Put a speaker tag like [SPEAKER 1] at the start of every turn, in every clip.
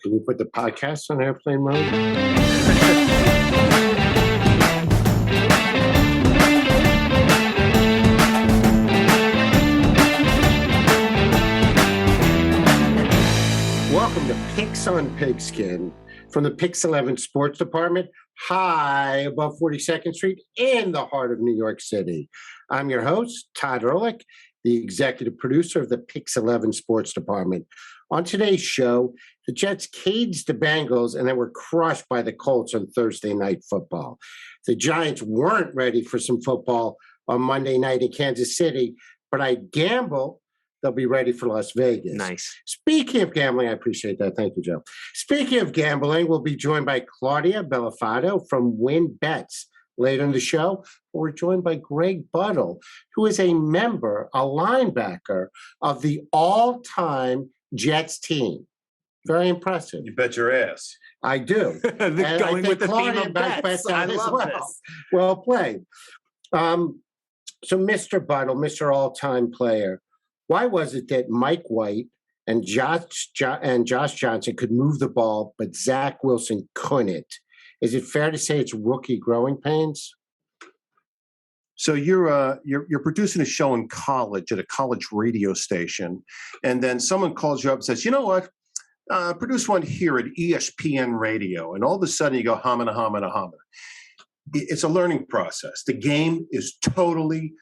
[SPEAKER 1] Can you put the podcast on airplane mode? Welcome to PIX on Pigskin from the PIX 11 Sports Department, high above 42nd Street in the heart of New York City. I'm your host, Todd Ehrlich, the executive producer of the PIX 11 Sports Department. On today's show, the Jets caged the Bengals and then were crushed by the Colts on Thursday Night Football. The Giants weren't ready for some football on Monday night in Kansas City, but I gamble they'll be ready for Las Vegas.
[SPEAKER 2] Nice.
[SPEAKER 1] Speaking of gambling, I appreciate that. Thank you, Joe. Speaking of gambling, we'll be joined by Claudia Bellofatto from Wynn Bet. Later in the show, we're joined by Greg Buttle, who is a member, a linebacker of the all-time Jets team. Very impressive.
[SPEAKER 3] You bet your ass.
[SPEAKER 1] I do.
[SPEAKER 2] Going with the
[SPEAKER 1] Claudia
[SPEAKER 2] theme of bets.
[SPEAKER 1] I love this. Well played. So, Mr. Buttle, Mr. All-Time Player, why was it that Mike White and Josh Johnson could move the ball, but Zach Wilson couldn't? Is it fair to say it's rookie growing pains?
[SPEAKER 3] So you're producing a show in college at a college radio station, and then someone calls you up and says, "You know what? Produce one here at ESPN Radio," and all of a sudden you go homina, homina, homina. It's a learning process. The game is totally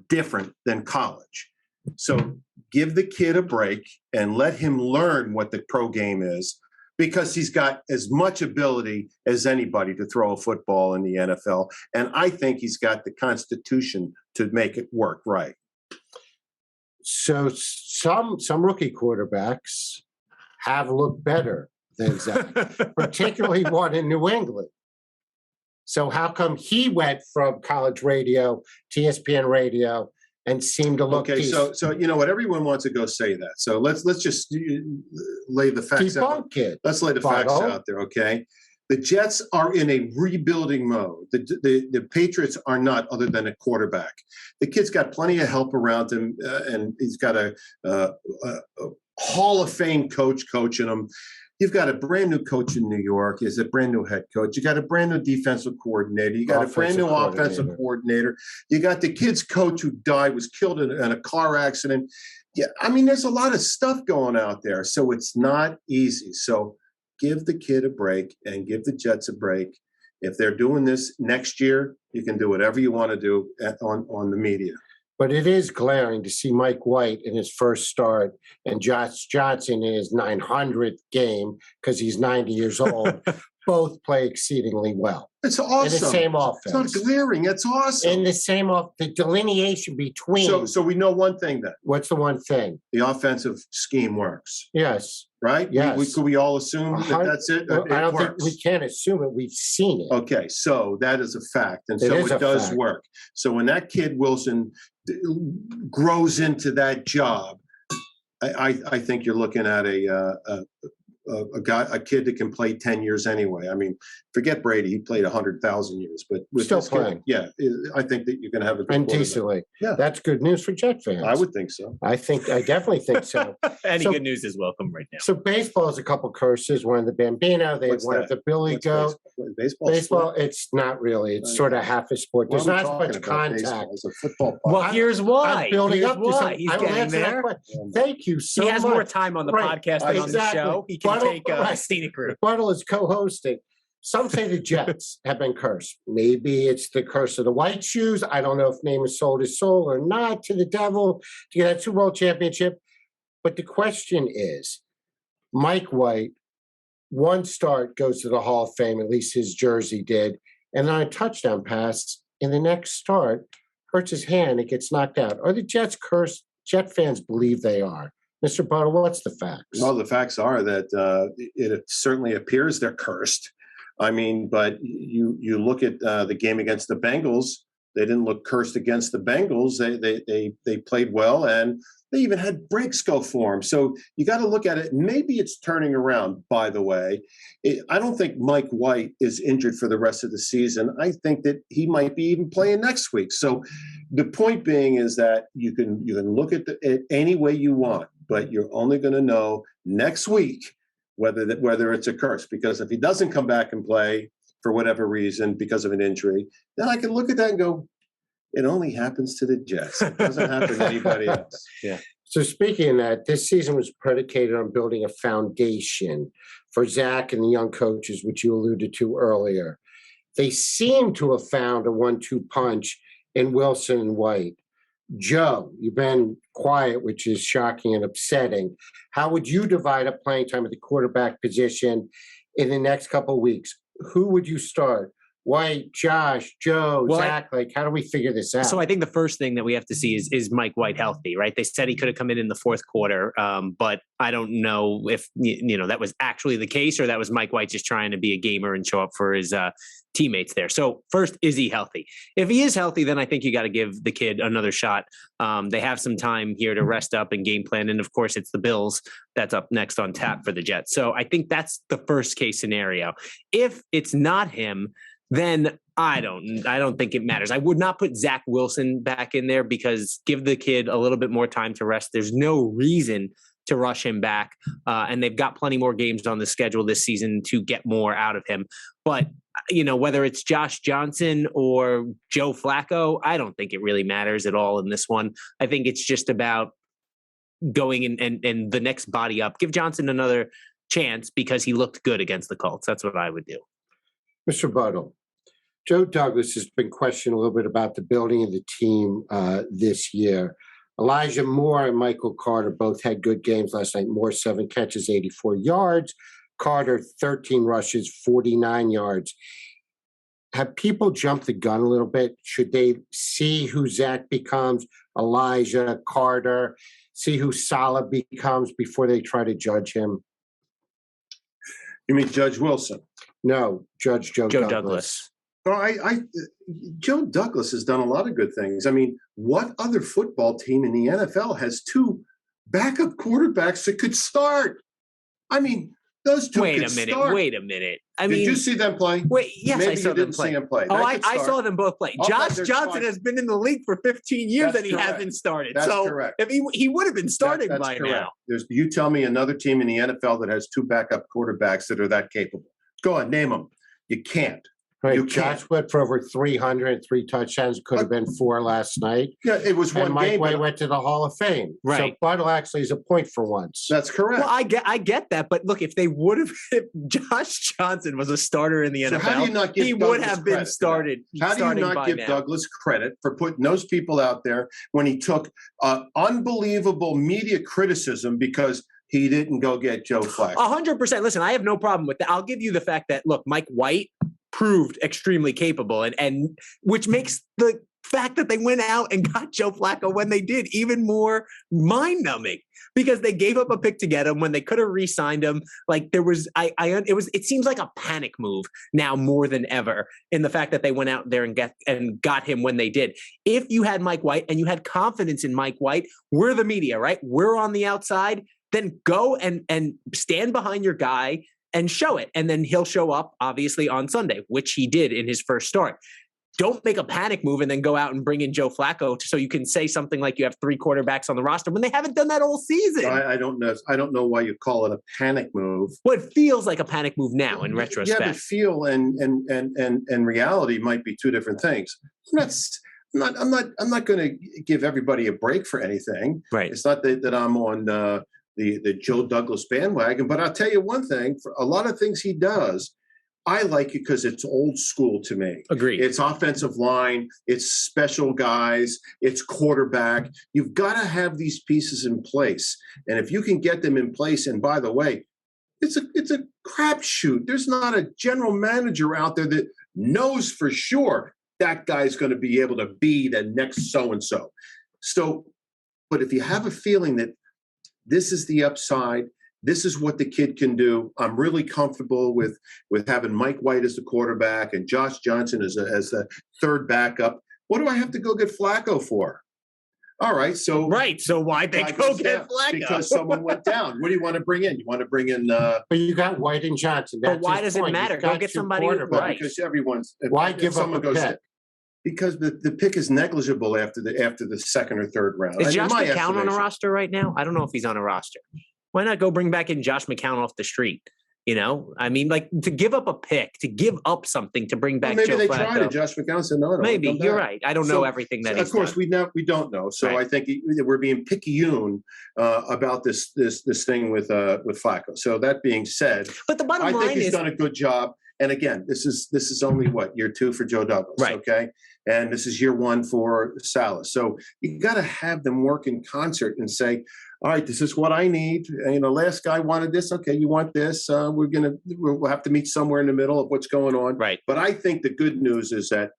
[SPEAKER 3] different than college. So give the kid a break and let him learn what the pro game is, because he's got as much ability as anybody to throw a football in the NFL. And I think he's got the constitution to make it work right.
[SPEAKER 1] So some rookie quarterbacks have looked better than Zach, particularly one in New England. So how come he went from college radio to ESPN radio and seemed to look
[SPEAKER 3] decent? So you know what? Everyone wants to go say that. So let's just lay the facts out. Let's lay the facts out there, okay? The Jets are in a rebuilding mode. The Patriots are not, other than a quarterback. The kid's got plenty of help around him, and he's got a Hall of Fame coach coaching him. You've got a brand new coach in New York. He's a brand new head coach. You got a brand new defensive coordinator. You got a brand new offensive coordinator. You got the kid's coach who died, was killed in a car accident. Yeah, I mean, there's a lot of stuff going out there. So it's not easy. So give the kid a break and give the Jets a break. If they're doing this next year, you can do whatever you want to do on the media.
[SPEAKER 1] But it is glaring to see Mike White in his first start and Josh Johnson in his 900th game, because he's 90 years old, both play exceedingly well.
[SPEAKER 3] It's awesome.
[SPEAKER 1] In the same offense.
[SPEAKER 3] It's not glaring. It's awesome.
[SPEAKER 1] In the same the delineation between.
[SPEAKER 3] So we know one thing then.
[SPEAKER 1] What's the one thing?
[SPEAKER 3] The offensive scheme works.
[SPEAKER 1] Yes.
[SPEAKER 3] Right?
[SPEAKER 1] Yes.
[SPEAKER 3] Could we all assume that that's it?
[SPEAKER 1] I don't think we can't assume it. We've seen it.
[SPEAKER 3] Okay, so that is a fact. And so it does work. So when that kid Wilson grows into that job, I think you're looking at a kid that can play 10 years anyway. I mean, forget Brady; he played 100,000 years, but with
[SPEAKER 1] still playing.
[SPEAKER 3] Kid, I think that you're going to have a good
[SPEAKER 1] and decently. Yeah, that's good news for Jet fans.
[SPEAKER 3] I would think so.
[SPEAKER 1] I definitely think so.
[SPEAKER 2] Any good news is welcome right now.
[SPEAKER 1] So baseball has a couple curses. One of the Bambino. They one of the Billy Goat. Baseball. It's not really. It's sort of half a sport. There's not as much contact.
[SPEAKER 3] It's a football.
[SPEAKER 2] Well, here's why.
[SPEAKER 1] I'm building
[SPEAKER 2] here's
[SPEAKER 1] up
[SPEAKER 2] why.
[SPEAKER 1] to
[SPEAKER 2] He's getting there.
[SPEAKER 1] Thank you so much.
[SPEAKER 2] He has more time on the podcast than on the show. He can take a scenic route.
[SPEAKER 1] Buttle is co-hosting. Some say the Jets have been cursed. Maybe it's the curse of the white shoes. I don't know if Namath sold his soul or not to the devil to get that Super Bowl championship. But the question is, Mike White, one start goes to the Hall of Fame, at least his jersey did, and then a touchdown pass in the next start hurts his hand, it gets knocked out. Are the Jets cursed? Jet fans believe they are. Mr. Buttle, what's the facts?
[SPEAKER 3] Well, the facts are that it certainly appears they're cursed. I mean, but you look at the game against the Bengals. They didn't look cursed against the Bengals. They played well, and they even had breaks go for them. So you got to look at it. Maybe it's turning around, by the way. I don't think Mike White is injured for the rest of the season. I think that he might be even playing next week. So the point being is that you can look at it any way you want, but you're only going to know next week whether it's a curse. Because if he doesn't come back and play for whatever reason because of an injury, then I can look at that and go, it only happens to the Jets. It doesn't happen to anybody else.
[SPEAKER 1] Yeah. So speaking of that, this season was predicated on building a foundation for Zach and the young coaches, which you alluded to earlier. They seem to have found a 1-2 punch in Wilson and White. Joe, you've been quiet, which is shocking and upsetting. How would you divide up playing time at the quarterback position in the next couple of weeks? Who would you start? White, Josh, Joe, Zach, how do we figure this out?
[SPEAKER 2] So I think the first thing that we have to see is Mike White healthy, right? They said he could have come in the fourth quarter, but I don't know if, that was actually the case or that was Mike White just trying to be a gamer and show up for his teammates there. So first, is he healthy? If he is healthy, then I think you got to give the kid another shot. They have some time here to rest up and game plan. And of course, it's the Bills that's up next on tap for the Jets. So I think that's the first case scenario. If it's not him, then I don't think it matters. I would not put Zach Wilson back in there because give the kid a little bit more time to rest. There's no reason to rush him back. And they've got plenty more games on the schedule this season to get more out of him. But, whether it's Josh Johnson or Joe Flacco, I don't think it really matters at all in this one. I think it's just about going and the next body up. Give Johnson another chance because he looked good against the Colts. That's what I would do.
[SPEAKER 1] Mr. Buttle, Joe Douglas has been questioned a little bit about the building of the team this year. Elijah Moore and Michael Carter both had good games last night. Moore, 7 catches, 84 yards. Carter, 13 rushes, 49 yards. Have people jumped the gun a little bit? Should they see who Zach becomes, Elijah, Carter, see who Salah becomes before they try to judge him?
[SPEAKER 3] You mean Judge Wilson?
[SPEAKER 1] No, Judge Joe Douglas.
[SPEAKER 3] Well, Joe Douglas has done a lot of good things. I mean, what other football team in the NFL has 2 backup quarterbacks that could start? I mean, those 2
[SPEAKER 2] Wait
[SPEAKER 3] could
[SPEAKER 2] a minute.
[SPEAKER 3] start.
[SPEAKER 2] Wait a minute.
[SPEAKER 3] Did you see them play?
[SPEAKER 2] Wait, yes,
[SPEAKER 3] Maybe
[SPEAKER 2] I saw them play. I saw them both play. Josh Johnson has been in the league for 15 years and he hasn't started.
[SPEAKER 3] That's correct.
[SPEAKER 2] If he would have been starting by now.
[SPEAKER 3] You tell me another team in the NFL that has 2 backup quarterbacks that are that capable. Go on, name them. You can't.
[SPEAKER 1] Right, Josh went for over 300, 3 touchdowns. Could have been 4 last night.
[SPEAKER 3] Yeah, it was one
[SPEAKER 1] and Mike
[SPEAKER 3] game.
[SPEAKER 1] White went to the Hall of Fame.
[SPEAKER 2] Right.
[SPEAKER 1] So Buttle actually is a point for once.
[SPEAKER 3] That's correct.
[SPEAKER 2] Well, I get that, but look, if Josh Johnson was a starter in the NFL,
[SPEAKER 3] how do you not give
[SPEAKER 2] he
[SPEAKER 3] Douglas
[SPEAKER 2] would have been started.
[SPEAKER 3] How do you not give Douglas credit for putting those people out there when he took unbelievable media criticism because he didn't go get Joe Flacco?
[SPEAKER 2] 100%. Listen, I have no problem with that. I'll give you the fact that, look, Mike White proved extremely capable, and which makes the fact that they went out and got Joe Flacco when they did even more mind-numbing because they gave up a pick to get him when they could have re-signed him. Like there was, it seems like a panic move now more than ever in the fact that they went out there and got him when they did. If you had Mike White and you had confidence in Mike White, we're the media, right? We're on the outside. Then go and stand behind your guy and show it. And then he'll show up, obviously, on Sunday, which he did in his first start. Don't make a panic move and then go out and bring in Joe Flacco so you can say something like you have 3 quarterbacks on the roster when they haven't done that all season.
[SPEAKER 3] I don't know. I don't know why you call it a panic move.
[SPEAKER 2] Well, it feels like a panic move now in retrospect.
[SPEAKER 3] Yeah, but feel and reality might be 2 different things. I'm not going to give everybody a break for anything.
[SPEAKER 2] Right.
[SPEAKER 3] It's not that I'm on the Joe Douglas bandwagon, but I'll tell you one thing: for a lot of things he does, I like it because it's old school to me.
[SPEAKER 2] Agreed.
[SPEAKER 3] It's offensive line, it's special guys, it's quarterback. You've got to have these pieces in place, and if you can get them in place, and by the way, it's a crapshoot. There's not a general manager out there that knows for sure that guy's going to be able to be the next so and so. So, but if you have a feeling that this is the upside, this is what the kid can do, I'm really comfortable with having Mike White as the quarterback and Josh Johnson as the third backup. What do I have to go get Flacco for? All right, so
[SPEAKER 2] why'd they go get Flacco?
[SPEAKER 3] Because someone went down. What do you want to bring in? You want to bring in?
[SPEAKER 1] But you got White and Johnson.
[SPEAKER 2] But why does it matter? Go get somebody right.
[SPEAKER 3] Because everyone's.
[SPEAKER 1] Why give up a pick?
[SPEAKER 3] Because the pick is negligible after the second or third round.
[SPEAKER 2] Is Josh McCown on a roster right now? I don't know if he's on a roster. Why not go bring back in Josh McCown off the street? You know, I mean, like to give up a pick, to give up something to bring back.
[SPEAKER 3] Maybe
[SPEAKER 2] Joe
[SPEAKER 3] they
[SPEAKER 2] Flacco.
[SPEAKER 3] tried it. Josh McCown said no.
[SPEAKER 2] Maybe you're right. I don't know everything that.
[SPEAKER 3] Of course, we don't know. So right. I think we're being picayune about this thing with Flacco. So that being said,
[SPEAKER 2] but the bottom line is,
[SPEAKER 3] I think he's done a good job. And again, this is only year 2 for Joe Douglas,
[SPEAKER 2] right? Okay,
[SPEAKER 3] and this is year 1 for Salas. So you got to have them work in concert and say, all right, this is what I need. And, last guy wanted this. Okay, you want this. We'll have to meet somewhere in the middle of what's going on.
[SPEAKER 2] Right.
[SPEAKER 3] But I think the good news is that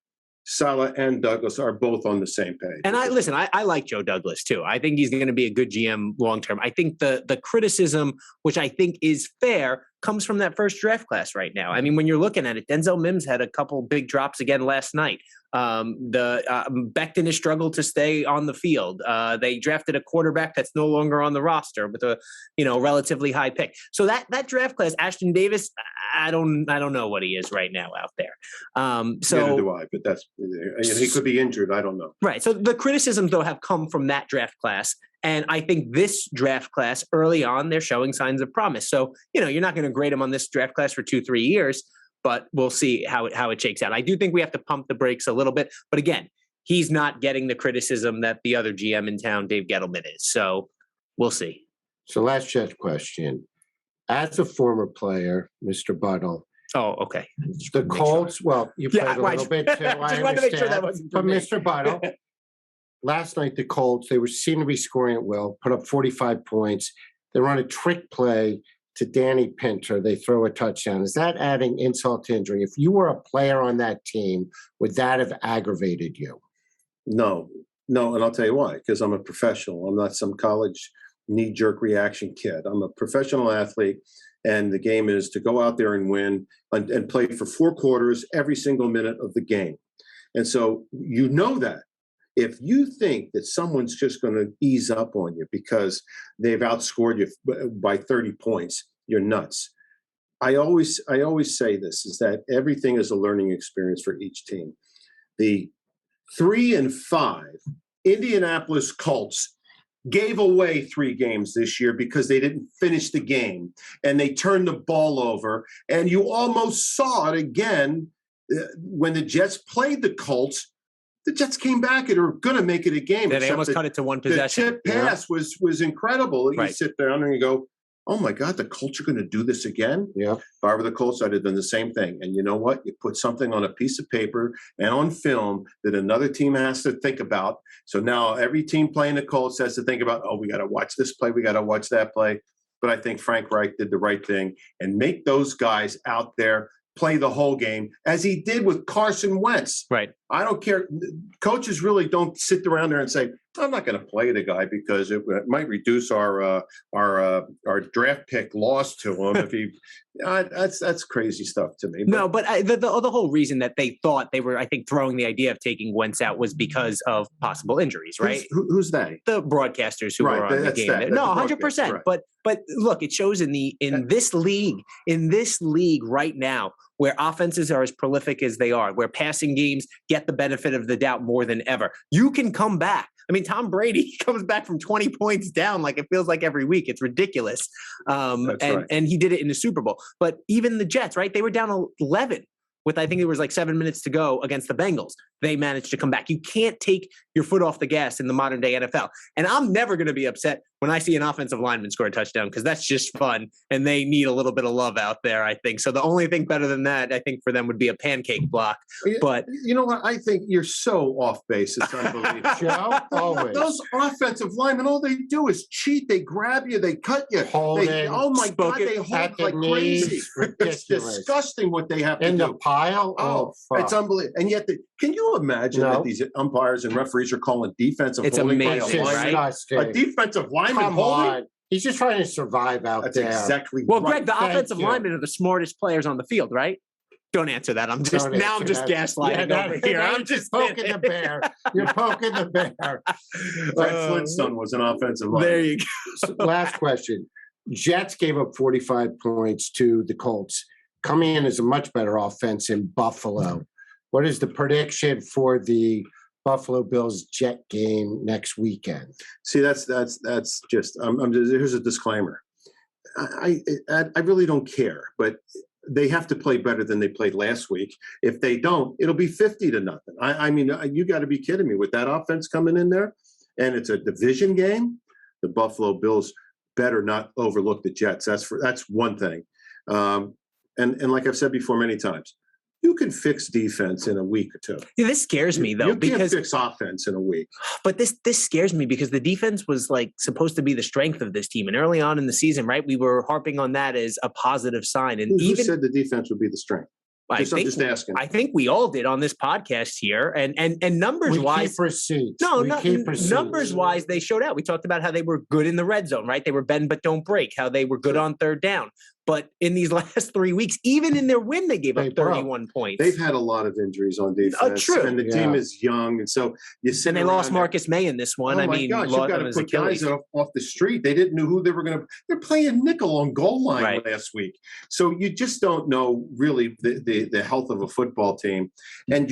[SPEAKER 3] Saleh and Douglas are both on the same page.
[SPEAKER 2] And I like Joe Douglas too. I think he's going to be a good GM long term. I think the criticism, which I think is fair, comes from that first draft class right now. I mean, when you're looking at it, Denzel Mims had a couple big drops again last night. Becton has struggled to stay on the field. They drafted a quarterback that's no longer on the roster with a relatively high pick. So that draft class, Ashton Davis, I don't know what he is right now out there.
[SPEAKER 3] Neither do I, but he could be injured. I don't know.
[SPEAKER 2] Right. So the criticisms though have come from that draft class. And I think this draft class early on, they're showing signs of promise. So, you're not going to grade them on this draft class for 2-3 years, but we'll see how it shakes out. I do think we have to pump the brakes a little bit. But again, he's not getting the criticism that the other GM in town, Dave Gettleman, is. So we'll see.
[SPEAKER 1] So last chat question. As a former player, Mr. Buttle.
[SPEAKER 2] Oh, okay.
[SPEAKER 1] The Colts, well, you played a little bit too.
[SPEAKER 2] I wanted to make sure that wasn't
[SPEAKER 1] for Mr. Buttle. Last night, the Colts, they seemed to be scoring at will, put up 45 points. They run a trick play to Danny Pinter. They throw a touchdown. Is that adding insult to injury? If you were a player on that team, would that have aggravated you?
[SPEAKER 3] No, and I'll tell you why. Because I'm a professional. I'm not some college knee-jerk reaction kid. I'm a professional athlete, and the game is to go out there and win and play for 4 quarters every single minute of the game. And so that. If you think that someone's just going to ease up on you because they've outscored you by 30 points, you're nuts. I always say this, is that everything is a learning experience for each team. The 3-5 Indianapolis Colts gave away 3 games this year because they didn't finish the game and they turned the ball over. And you almost saw it again when the Jets played the Colts. The Jets came back and are going to make it a game.
[SPEAKER 2] Yeah, they almost cut it to one possession.
[SPEAKER 3] The chip pass was incredible.
[SPEAKER 2] Right.
[SPEAKER 3] You sit down and you go, oh, my God, the Colts are going to do this again?
[SPEAKER 1] Yeah.
[SPEAKER 3] If I were the Colts, I'd have done the same thing. And you know what? You put something on a piece of paper and on film that another team has to think about. So now every team playing the Colts has to think about, oh, we got to watch this play. We got to watch that play. But I think Frank Reich did the right thing and make those guys out there play the whole game, as he did with Carson Wentz.
[SPEAKER 2] Right.
[SPEAKER 3] I don't care. Coaches really don't sit around there and say, I'm not going to play the guy because it might reduce our draft pick loss to him if he. That's crazy stuff to me.
[SPEAKER 2] No, but the whole reason that they thought they were, I think, throwing the idea of taking Wentz out was because of possible injuries, right?
[SPEAKER 3] Who's they?
[SPEAKER 2] The broadcasters who were on the game. No, 100%. Right. But look, it shows in this league right now, where offenses are as prolific as they are, where passing games get the benefit of the doubt more than ever. You can come back. I mean, Tom Brady comes back from 20 points down like it feels like every week. It's ridiculous. And he did it in the Super Bowl. But even the Jets, right? They were down 11 with, I think it was like 7 minutes to go against the Bengals. They managed to come back. You can't take your foot off the gas in the modern day NFL. And I'm never going to be upset when I see an offensive lineman score a touchdown, because that's just fun. And they need a little bit of love out there, I think. So the only thing better than that, I think, for them would be a pancake block. But
[SPEAKER 3] you know what? I think you're so off base. It's unbelievable.
[SPEAKER 1] Joe, always.
[SPEAKER 3] Those offensive linemen, all they do is cheat. They grab you. They cut you. Oh, my God. They hold like crazy. It's disgusting what they have to do.
[SPEAKER 1] In the pile?
[SPEAKER 3] Oh, it's unbelievable. And yet, can you imagine that these umpires and referees are calling defensive holding by a lineman? A defensive lineman holding?
[SPEAKER 1] He's just trying to survive out there.
[SPEAKER 3] That's exactly
[SPEAKER 2] right. Well, Greg, the offensive linemen are the smartest players on the field, right? Don't answer that. I'm just gaslighting over here. I'm just
[SPEAKER 1] poking the bear. You're poking the bear.
[SPEAKER 3] Fred Flintstone was an offensive lineman.
[SPEAKER 2] There you go.
[SPEAKER 1] So, last question. Jets gave up 45 points to the Colts, coming in as a much better offense in Buffalo. What is the prediction for the Buffalo Bills Jet game next weekend?
[SPEAKER 3] See, that's just. Here's a disclaimer. I really don't care, but they have to play better than they played last week. If they don't, it'll be 50-0. I mean, you got to be kidding me with that offense coming in there, and it's a division game. The Buffalo Bills better not overlook the Jets. That's one thing. And like I've said before many times, you can fix defense in a week or two.
[SPEAKER 2] Yeah, this scares me though,
[SPEAKER 3] because you can't fix offense in a week.
[SPEAKER 2] But this scares me because the defense was like supposed to be the strength of this team, and early on in the season, right, we were harping on that as a positive sign. And
[SPEAKER 3] who said the defense would be the strength? I'm just asking.
[SPEAKER 2] I think we all did on this podcast here, and numbers wise, numbers wise, they showed out. We talked about how they were good in the red zone, right? They were bend but don't break. How they were good on third down. But in these last 3 weeks, even in their win, they gave up 31 points.
[SPEAKER 3] They've had a lot of injuries on defense.
[SPEAKER 2] True.
[SPEAKER 3] And the team is young. And so
[SPEAKER 2] and they lost Marcus May in this one.
[SPEAKER 3] Oh my gosh, you've got to put guys off the street. They didn't know who they were going to. They're playing nickel on goal line last week. So you just don't know really the health of a football team. And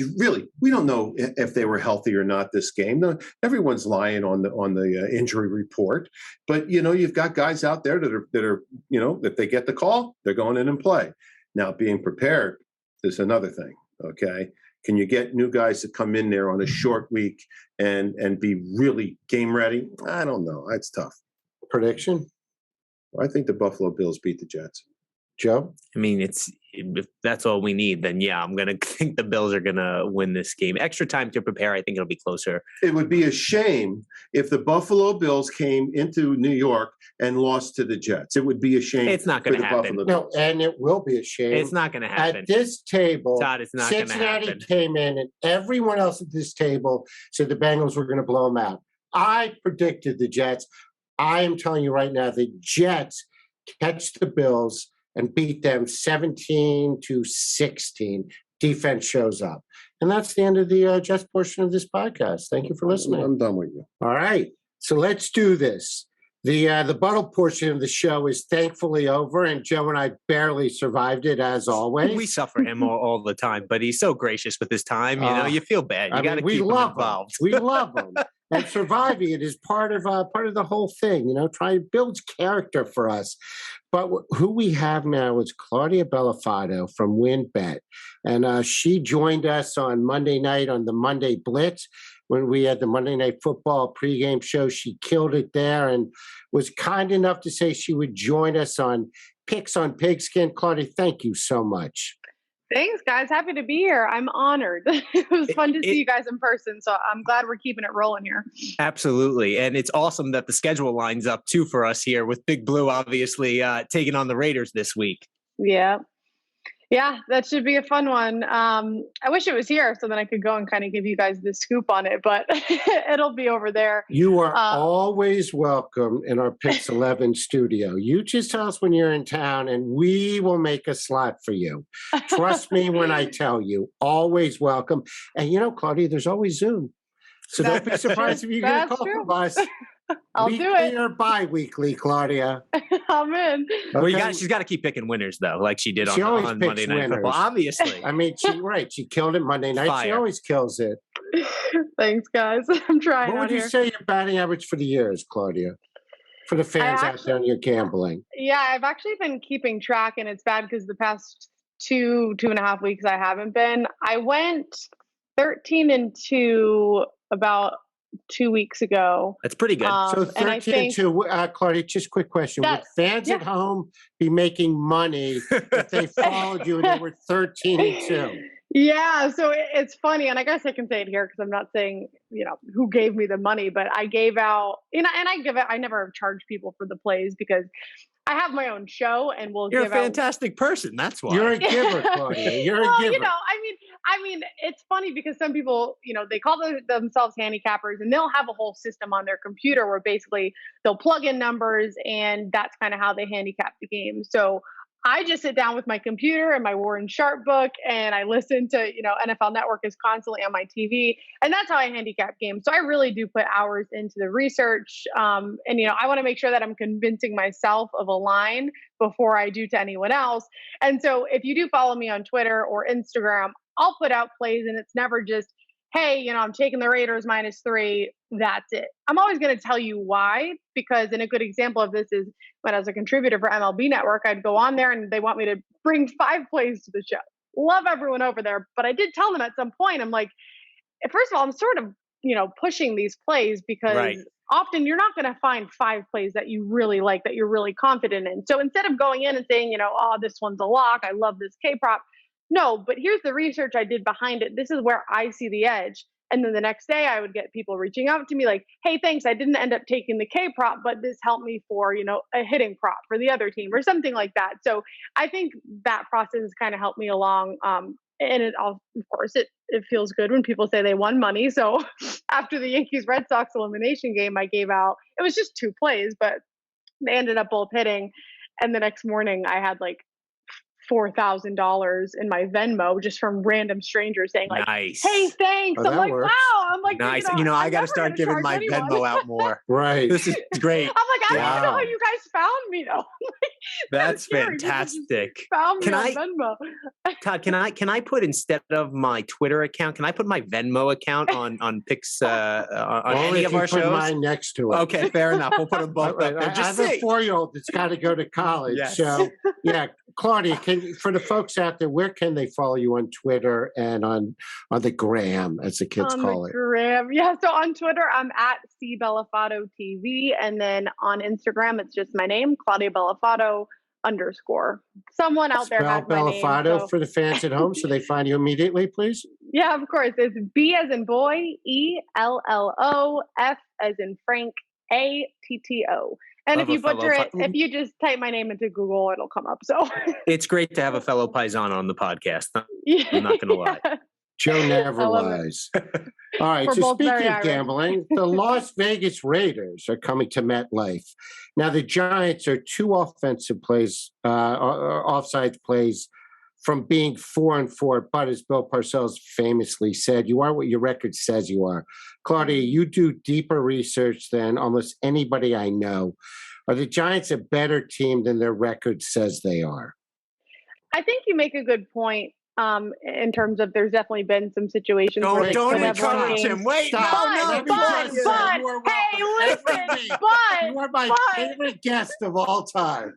[SPEAKER 3] we don't know if they were healthy or not this game. Everyone's lying on the injury report. But, you've got guys out there that are if they get the call, they're going in and play. Now, being prepared is another thing, okay? Can you get new guys to come in there on a short week and be really game ready? I don't know. That's tough.
[SPEAKER 1] Prediction?
[SPEAKER 3] I think the Buffalo Bills beat the Jets.
[SPEAKER 1] Joe?
[SPEAKER 2] I mean, if that's all we need, then yeah, I'm going to think the Bills are going to win this game. Extra time to prepare, I think it'll be closer.
[SPEAKER 3] It would be a shame if the Buffalo Bills came into New York and lost to the Jets. It would be a shame.
[SPEAKER 2] It's not going to happen.
[SPEAKER 1] No, and it will be a shame.
[SPEAKER 2] It's not going to happen.
[SPEAKER 1] At this table,
[SPEAKER 2] Todd, it's not going to happen.
[SPEAKER 1] Cincinnati came in, and everyone else at this table said the Bengals were going to blow them out. I predicted the Jets. I am telling you right now, the Jets catch the Bills and beat them 17-16. Defense shows up. And that's the end of the Jets portion of this podcast. Thank you for listening.
[SPEAKER 3] I'm done with you.
[SPEAKER 1] All right. So let's do this. The Buttle portion of the show is thankfully over, and Joe and I barely survived it, as always.
[SPEAKER 2] We suffer him all the time, but he's so gracious with his time. You feel bad. You got to keep him involved.
[SPEAKER 1] We love him. And surviving it is part of the whole thing, try to build character for us. But who we have now is Claudia Bellofatto from Wynn Bet. And she joined us on Monday night on the Monday Blitz when we had the Monday Night Football pregame show. She killed it there and was kind enough to say she would join us on PIX on Pigskin. Claudia, thank you so much.
[SPEAKER 4] Thanks, guys. Happy to be here. I'm honored. It was fun to see you guys in person, so I'm glad we're keeping it rolling here.
[SPEAKER 2] Absolutely. And it's awesome that the schedule lines up, too, for us here with Big Blue, obviously, taking on the Raiders this week.
[SPEAKER 4] Yeah, that should be a fun one. I wish it was here so then I could go and kind of give you guys the scoop on it, but it'll be over there.
[SPEAKER 1] You are always welcome in our PIX 11 studio. You just tell us when you're in town and we will make a slot for you. Trust me when I tell you, always welcome. And Claudia, there's always Zoom. So don't be surprised if you get a call from us.
[SPEAKER 4] I'll do it.
[SPEAKER 1] Or bi-weekly, Claudia.
[SPEAKER 4] I'm in.
[SPEAKER 2] Okay. Well, she's got to keep picking winners, though, like she did on Monday Night Football. Obviously.
[SPEAKER 1] I mean, she killed it Monday night. Fire. She always kills it.
[SPEAKER 4] Thanks, guys. I'm trying.
[SPEAKER 1] What would you say your batting average for the year is, Claudia? For the fans out there and you're gambling.
[SPEAKER 4] Yeah, I've actually been keeping track, and it's bad because the past 2.5 weeks I haven't been. I went 13-2 about 2 weeks ago.
[SPEAKER 2] That's pretty good.
[SPEAKER 1] So 13-2, Claudia, just quick question. Would fans at home be making money if they followed you and they were 13-2?
[SPEAKER 4] Yeah, so it's funny, and I guess I can say it here because I'm not saying, who gave me the money, but I gave out, and I never charge people for the plays because I have my own show and
[SPEAKER 2] You're a fantastic person. That's why.
[SPEAKER 1] You're a giver, Claudia. You're a giver.
[SPEAKER 4] I mean, it's funny because some people, they call themselves handicappers and they'll have a whole system on their computer where basically they'll plug in numbers and that's kind of how they handicap the game. So I just sit down with my computer and my Warren Sharp book and I listen to, NFL Network is constantly on my TV, and that's how I handicap games. So I really do put hours into the research. And, I want to make sure that I'm convincing myself of a line before I do to anyone else. And so if you do follow me on Twitter or Instagram, I'll put out plays and it's never just, hey, I'm taking the Raiders -3. that's it. I'm always going to tell you why, because in a good example of this is when I was a contributor for MLB Network, I'd go on there and they want me to bring 5 plays to the show. Love everyone over there. But I did tell them at some point, I'm like, first of all, I'm sort of, pushing these plays because often you're not going to find 5 plays that you really like, that you're really confident in. So instead of going in and saying, oh, this one's a lock, I love this K prop. No, but here's the research I did behind it. This is where I see the edge. And then the next day I would get people reaching out to me like, hey, thanks. I didn't end up taking the K prop, but this helped me for, a hitting prop for the other team or something like that. So I think that process has kind of helped me along. And of course, it feels good when people say they won money. So after the Yankees Red Sox elimination game, I gave out, it was just 2 plays, but they ended up both hitting. And the next morning I had like $4,000 in my Venmo just from random strangers saying like,
[SPEAKER 2] nice.
[SPEAKER 4] Hey, thanks.
[SPEAKER 1] Oh,
[SPEAKER 4] I'm like,
[SPEAKER 1] works.
[SPEAKER 4] wow. I'm like,
[SPEAKER 2] nice. I got to start giving my Venmo out more.
[SPEAKER 1] Right.
[SPEAKER 2] This is great.
[SPEAKER 4] I'm like, I don't know how you guys found me though.
[SPEAKER 2] That's fantastic.
[SPEAKER 4] Found me on Venmo.
[SPEAKER 2] Todd, can I put, instead of my Twitter account, can I put my Venmo account on PIX on any of our shows?
[SPEAKER 1] Put mine next to it.
[SPEAKER 2] Okay, fair enough. We'll put them both up there.
[SPEAKER 1] I have a 4-year-old that's got to go to college. Yes. So yeah, Claudia, for the folks out there, where can they follow you on Twitter and on the gram, as the kids call it?
[SPEAKER 4] Gram. Yeah. So on Twitter, I'm at CBellofatto TV. And then on Instagram, it's just my name, Claudia Bellofatto _. Someone out there has my name.
[SPEAKER 1] Bellofatto for the fans at home so they find you immediately, please.
[SPEAKER 4] Yeah, of course. It's B as in boy, ELLO, F as in Frank, ATTO. And if you butcher it, if you just type my name into Google, it'll come up. So
[SPEAKER 2] it's great to have a fellow Paisan on the podcast. I'm not going to lie.
[SPEAKER 1] Joe never lies. All right. So speaking of gambling, the Las Vegas Raiders are coming to MetLife. Now the Giants are 2 offensive plays, offside plays from being 4-4. But as Bill Parcells famously said, you are what your record says you are. Claudia, you do deeper research than almost anybody I know. Are the Giants a better team than their record says they are?
[SPEAKER 4] I think you make a good point. In terms of, there's definitely been some situations where
[SPEAKER 2] don't encourage him. Wait,
[SPEAKER 4] but hey, listen,
[SPEAKER 1] you are my favorite guest of all time.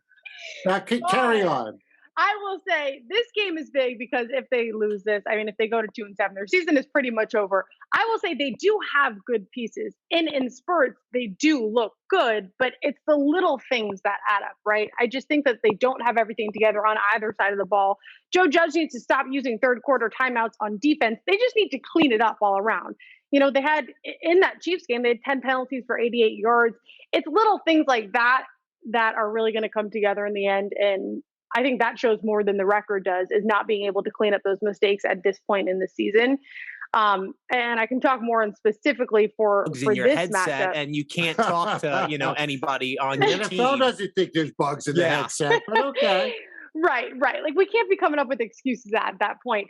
[SPEAKER 1] Now, carry on.
[SPEAKER 4] I will say this game is big because if they lose this, I mean, if they go to 2-7, their season is pretty much over. I will say they do have good pieces. In spurts, they do look good, but it's the little things that add up, right? I just think that they don't have everything together on either side of the ball. Joe Judge needs to stop using 3rd quarter timeouts on defense. They just need to clean it up all around. They had, in that Chiefs game, they had 10 penalties for 88 yards. It's little things like that that are really going to come together in the end. And I think that shows more than the record does, is not being able to clean up those mistakes at this point in the season. And I can talk more and specifically for this matchup.
[SPEAKER 2] And you can't talk to anybody on your team.
[SPEAKER 1] The NFL doesn't think there's bugs in the headset, but okay.
[SPEAKER 4] Right. Like, we can't be coming up with excuses at that point.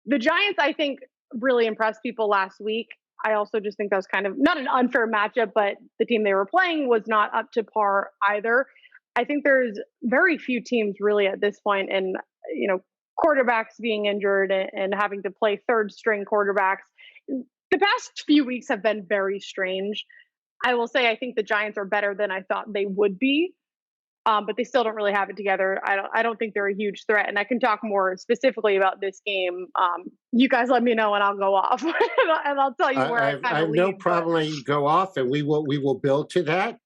[SPEAKER 4] The Giants, I think, really impressed people last week. I also just think that was kind of not an unfair matchup, but the team they were playing was not up to par either. I think there's very few teams really at this point, and quarterbacks being injured and having to play 3rd string quarterbacks. The past few weeks have been very strange. I will say I think the Giants are better than I thought they would be, but they still don't really have it together. I don't think they're a huge threat, and I can talk more specifically about this game. You guys let me know, and I'll go off, and I'll tell you where I
[SPEAKER 1] have no problem letting you go off, and we will build to that.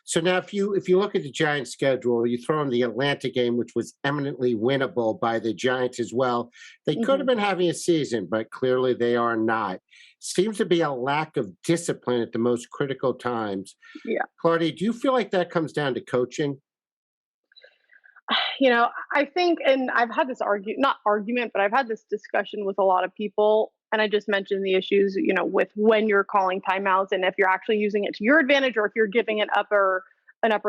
[SPEAKER 1] So now if you look at the Giants' schedule, you throw in the Atlanta game, which was eminently winnable by the Giants as well. They could have been having a season, but clearly they are not. Seems to be a lack of discipline at the most critical times.
[SPEAKER 4] Yeah.
[SPEAKER 1] Claudia, do you feel like that comes down to coaching?
[SPEAKER 4] I think, and I've had this but I've had this discussion with a lot of people. And I just mentioned the issues, with when you're calling timeouts and if you're actually using it to your advantage or if you're giving an upper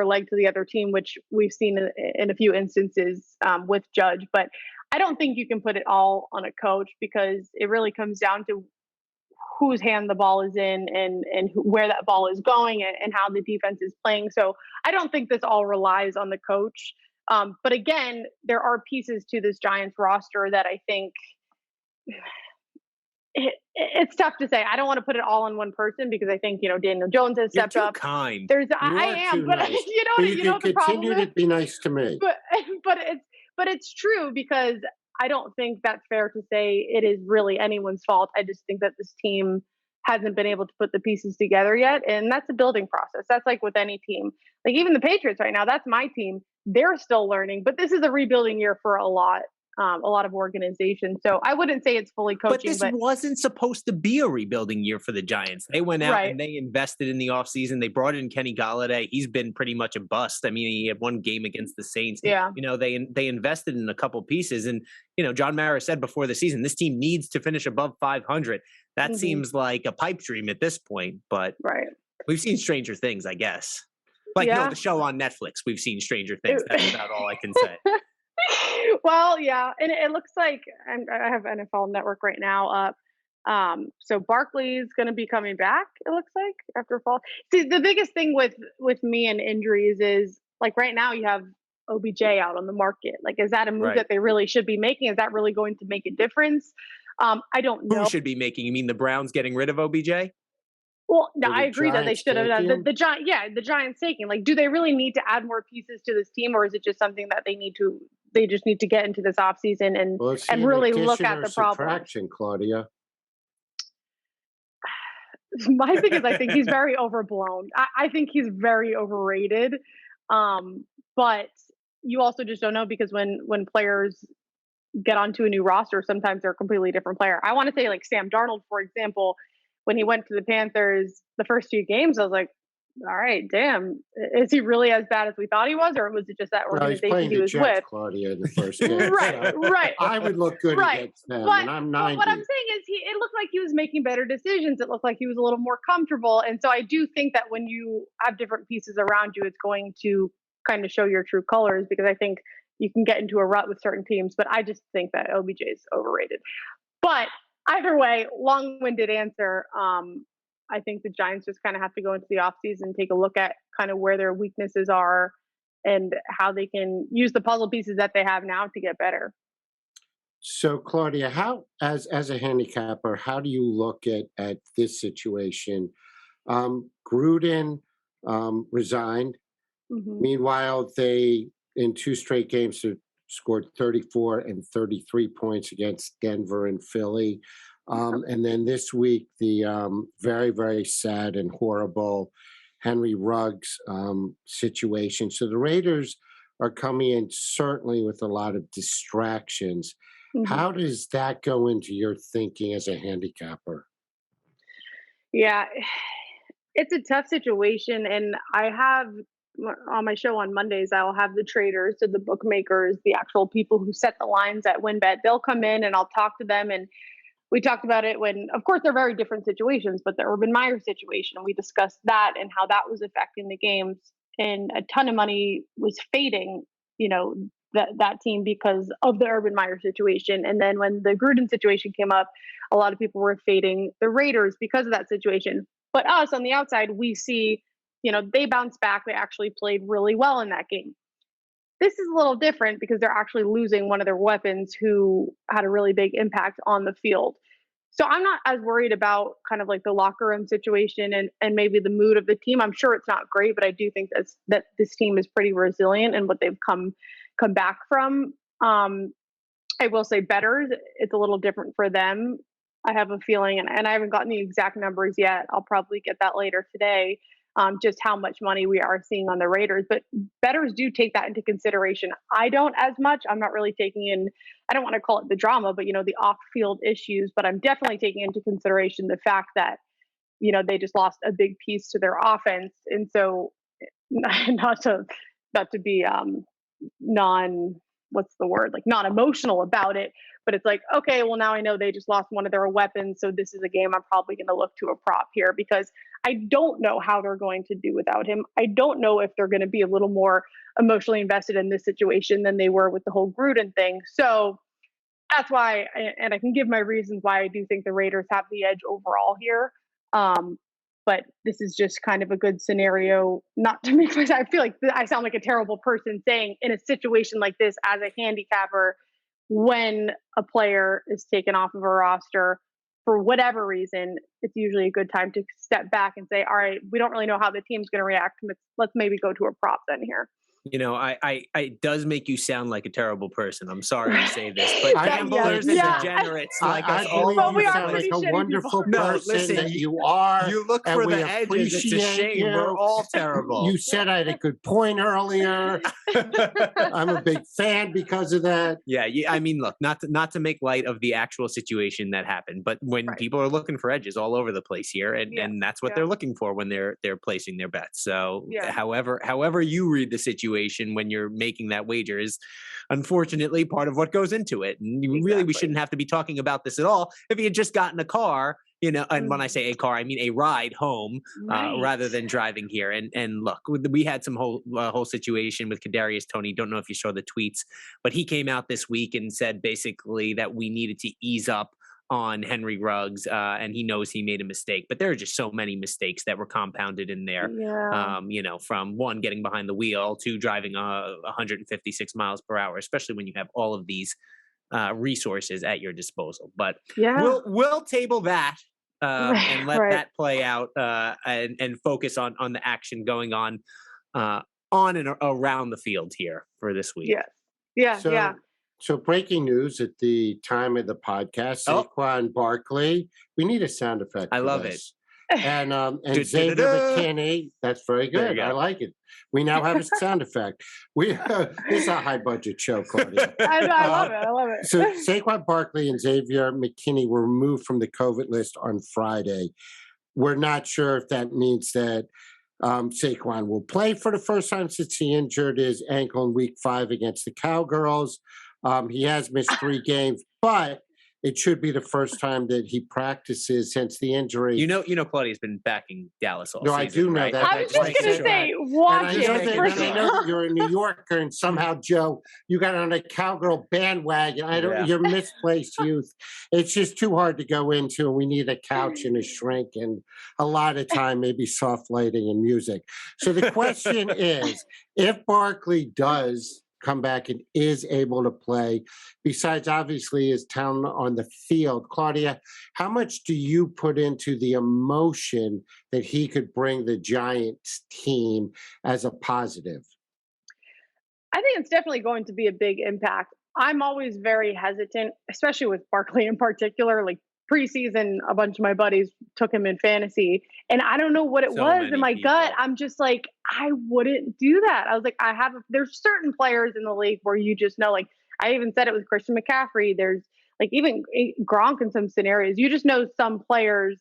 [SPEAKER 4] leg to the other team, which we've seen in a few instances with Judge. But I don't think you can put it all on a coach, because it really comes down to whose hand the ball is in and where that ball is going and how the defense is playing. So I don't think this all relies on the coach. But again, there are pieces to this Giants roster that I think it's tough to say. I don't want to put it all on one person because I think, Daniel Jones has stepped
[SPEAKER 2] You're too
[SPEAKER 4] up.
[SPEAKER 2] kind.
[SPEAKER 4] I am, but
[SPEAKER 1] nice.
[SPEAKER 4] you know what the problem
[SPEAKER 1] continue
[SPEAKER 4] is?
[SPEAKER 1] to be nice to me.
[SPEAKER 4] But it's true because I don't think that's fair to say it is really anyone's fault. I just think that this team hasn't been able to put the pieces together yet. And that's a building process. That's like with any team. Like even the Patriots right now, that's my team. They're still learning, but this is a rebuilding year for a lot of organizations. So I wouldn't say it's fully coaching.
[SPEAKER 2] But this wasn't supposed to be a rebuilding year for the Giants. They went out
[SPEAKER 4] Right.
[SPEAKER 2] and they invested in the offseason. They brought in Kenny Golladay. He's been pretty much a bust. I mean, he had one game against the Saints.
[SPEAKER 4] Yeah.
[SPEAKER 2] They invested in a couple pieces. And, John Mara said before the season, this team needs to finish above 500. That seems like a pipe dream at this point. But
[SPEAKER 4] right.
[SPEAKER 2] We've seen stranger things, I guess. The show on Netflix, we've seen stranger things. That's about all I can say.
[SPEAKER 4] Well, yeah, and it looks like I have NFL Network right now up. So Barkley's going to be coming back. It looks like after fall. See, the biggest thing with me and injuries is like right now you have OBJ out on the market. Like, is that a move that they really should be making? Is that really going to make a difference? I don't know.
[SPEAKER 2] Who should be making? You mean the Browns getting rid of OBJ?
[SPEAKER 4] Well, no, I agree that they should have done the Giants taking. Like, do they really need to add more pieces to this team, or is it just something that they just need to get into this offseason and really look at the problem?
[SPEAKER 1] Claudia.
[SPEAKER 4] My thing is, I think he's very overblown. I think he's very overrated. But you also just don't know because when players get onto a new roster, sometimes they're a completely different player. I want to say like Sam Darnold, for example. When he went to the Panthers the first few games, I was like, all right, damn, is he really as bad as we thought he was? Or was it just that organization he was
[SPEAKER 1] Jets,
[SPEAKER 4] with?
[SPEAKER 1] Claudia, in the first game.
[SPEAKER 4] Right.
[SPEAKER 1] I would look good against them, and I'm 90.
[SPEAKER 4] What I'm saying is it looked like he was making better decisions. It looked like he was a little more comfortable. And so I do think that when you have different pieces around you, it's going to kind of show your true colors because I think you can get into a rut with certain teams. But I just think that OBJ is overrated. But either way, long-winded answer. I think the Giants just kind of have to go into the offseason and take a look at kind of where their weaknesses are and how they can use the puzzle pieces that they have now to get better.
[SPEAKER 1] So, Claudia, how as a handicapper, how do you look at this situation? Gruden resigned. Mm-hmm. Meanwhile, they in 2 straight games scored 34 and 33 points against Denver and Philly. And then this week, the very, very sad and horrible Henry Ruggs situation. So the Raiders are coming in certainly with a lot of distractions. Mm-hmm. How does that go into your thinking as a handicapper?
[SPEAKER 4] Yeah, it's a tough situation. And I have on my show on Mondays, I'll have the traders, so the bookmakers, the actual people who set the lines at Wynn Bet. They'll come in and I'll talk to them. And we talked about it when, of course, they're very different situations, but the Urban Meyer situation, we discussed that and how that was affecting the games. And a ton of money was fading, that team because of the Urban Meyer situation. And then when the Gruden situation came up, a lot of people were fading the Raiders because of that situation. But us on the outside, we see, they bounced back. They actually played really well in that game. This is a little different because they're actually losing one of their weapons who had a really big impact on the field. So I'm not as worried about kind of like the locker room situation and maybe the mood of the team. I'm sure it's not great, but I do think that this team is pretty resilient in what they've come back from. I will say bettors, it's a little different for them. I have a feeling, and I haven't gotten the exact numbers yet. I'll probably get that later today. Just how much money we are seeing on the Raiders, but bettors do take that into consideration. I don't as much. I'm not really taking in, I don't want to call it the drama, but the off-field issues, but I'm definitely taking into consideration the fact that, they just lost a big piece to their offense. And so not to be, not emotional about it, but it's like, okay, well now I know they just lost one of their weapons. So this is a game I'm probably going to look to a prop here because I don't know how they're going to do without him. I don't know if they're going to be a little more emotionally invested in this situation than they were with the whole Gruden thing. So that's why, and I can give my reasons why I do think the Raiders have the edge overall here. But this is just kind of a good scenario, not to make myself, I feel like I sound like a terrible person saying in a situation like this as a handicapper, when a player is taken off of a roster for whatever reason, it's usually a good time to step back and say, all right, we don't really know how the team's going to react. Let's maybe go to a prop then here.
[SPEAKER 2] It does make you sound like a terrible person. I'm sorry to say this, but gamblers and degenerates like us all.
[SPEAKER 1] But we sound like a wonderful person that you are.
[SPEAKER 2] You look for the edges. It's a shame. We're all terrible.
[SPEAKER 1] You said I had a good point earlier. I'm a big fan because of that.
[SPEAKER 2] Yeah, I mean, look, not to make light of the actual situation that happened, but when people are looking for edges all over the place here, and that's what they're looking for when they're placing their bets. So, however you read the situation when you're making that wager is unfortunately part of what goes into it. And really, we shouldn't have to be talking about this at all if you had just gotten a car, and when I say a car, I mean a ride home rather than driving here. And look, we had some whole situation with Kadarius Toney. Don't know if you saw the tweets, but he came out this week and said basically that we needed to ease up on Henry Ruggs, and he knows he made a mistake, but there are just so many mistakes that were compounded in there. From one, getting behind the wheel to driving 156 miles per hour, especially when you have all of these resources at your disposal. But we'll table that and let that play out and focus on the action going on and around the field here for this week.
[SPEAKER 1] So breaking news at the time of the podcast, Saquon Barkley. We need a sound effect.
[SPEAKER 2] I love it.
[SPEAKER 1] And Xavier McKinney. That's very good. I like it. We now have a sound effect. This is a high budget show, Claudia.
[SPEAKER 4] I love it.
[SPEAKER 1] So Saquon Barkley and Xavier McKinney were removed from the COVID list on Friday. We're not sure if that means that Saquon will play for the first time since he injured his ankle in week 5 against the Cowgirls. He has missed 3 games, but it should be the first time that he practices since the injury.
[SPEAKER 2] Claudia's been backing Dallas all season.
[SPEAKER 1] I do know
[SPEAKER 2] right?
[SPEAKER 1] that.
[SPEAKER 4] I was just going to say, watch it.
[SPEAKER 1] I know that you're a New Yorker, and somehow, Joe, you got on a Cowgirl bandwagon. You're misplaced youth. It's just too hard to go into, and we need a couch and a shrink and a lot of time, maybe soft lighting and music. So the question is, if Barkley does come back and is able to play, besides obviously his talent on the field, Claudia, how much do you put into the emotion that he could bring the Giants team as a positive?
[SPEAKER 4] I think it's definitely going to be a big impact. I'm always very hesitant, especially with Barkley in particular. Like preseason, a bunch of my buddies took him in fantasy, and I don't know what it was in my gut. I'm just like, I wouldn't do that. I was like, there's certain players in the league where you just know, like I even said it with Christian McCaffrey. There's like even Gronk in some scenarios. You just know some players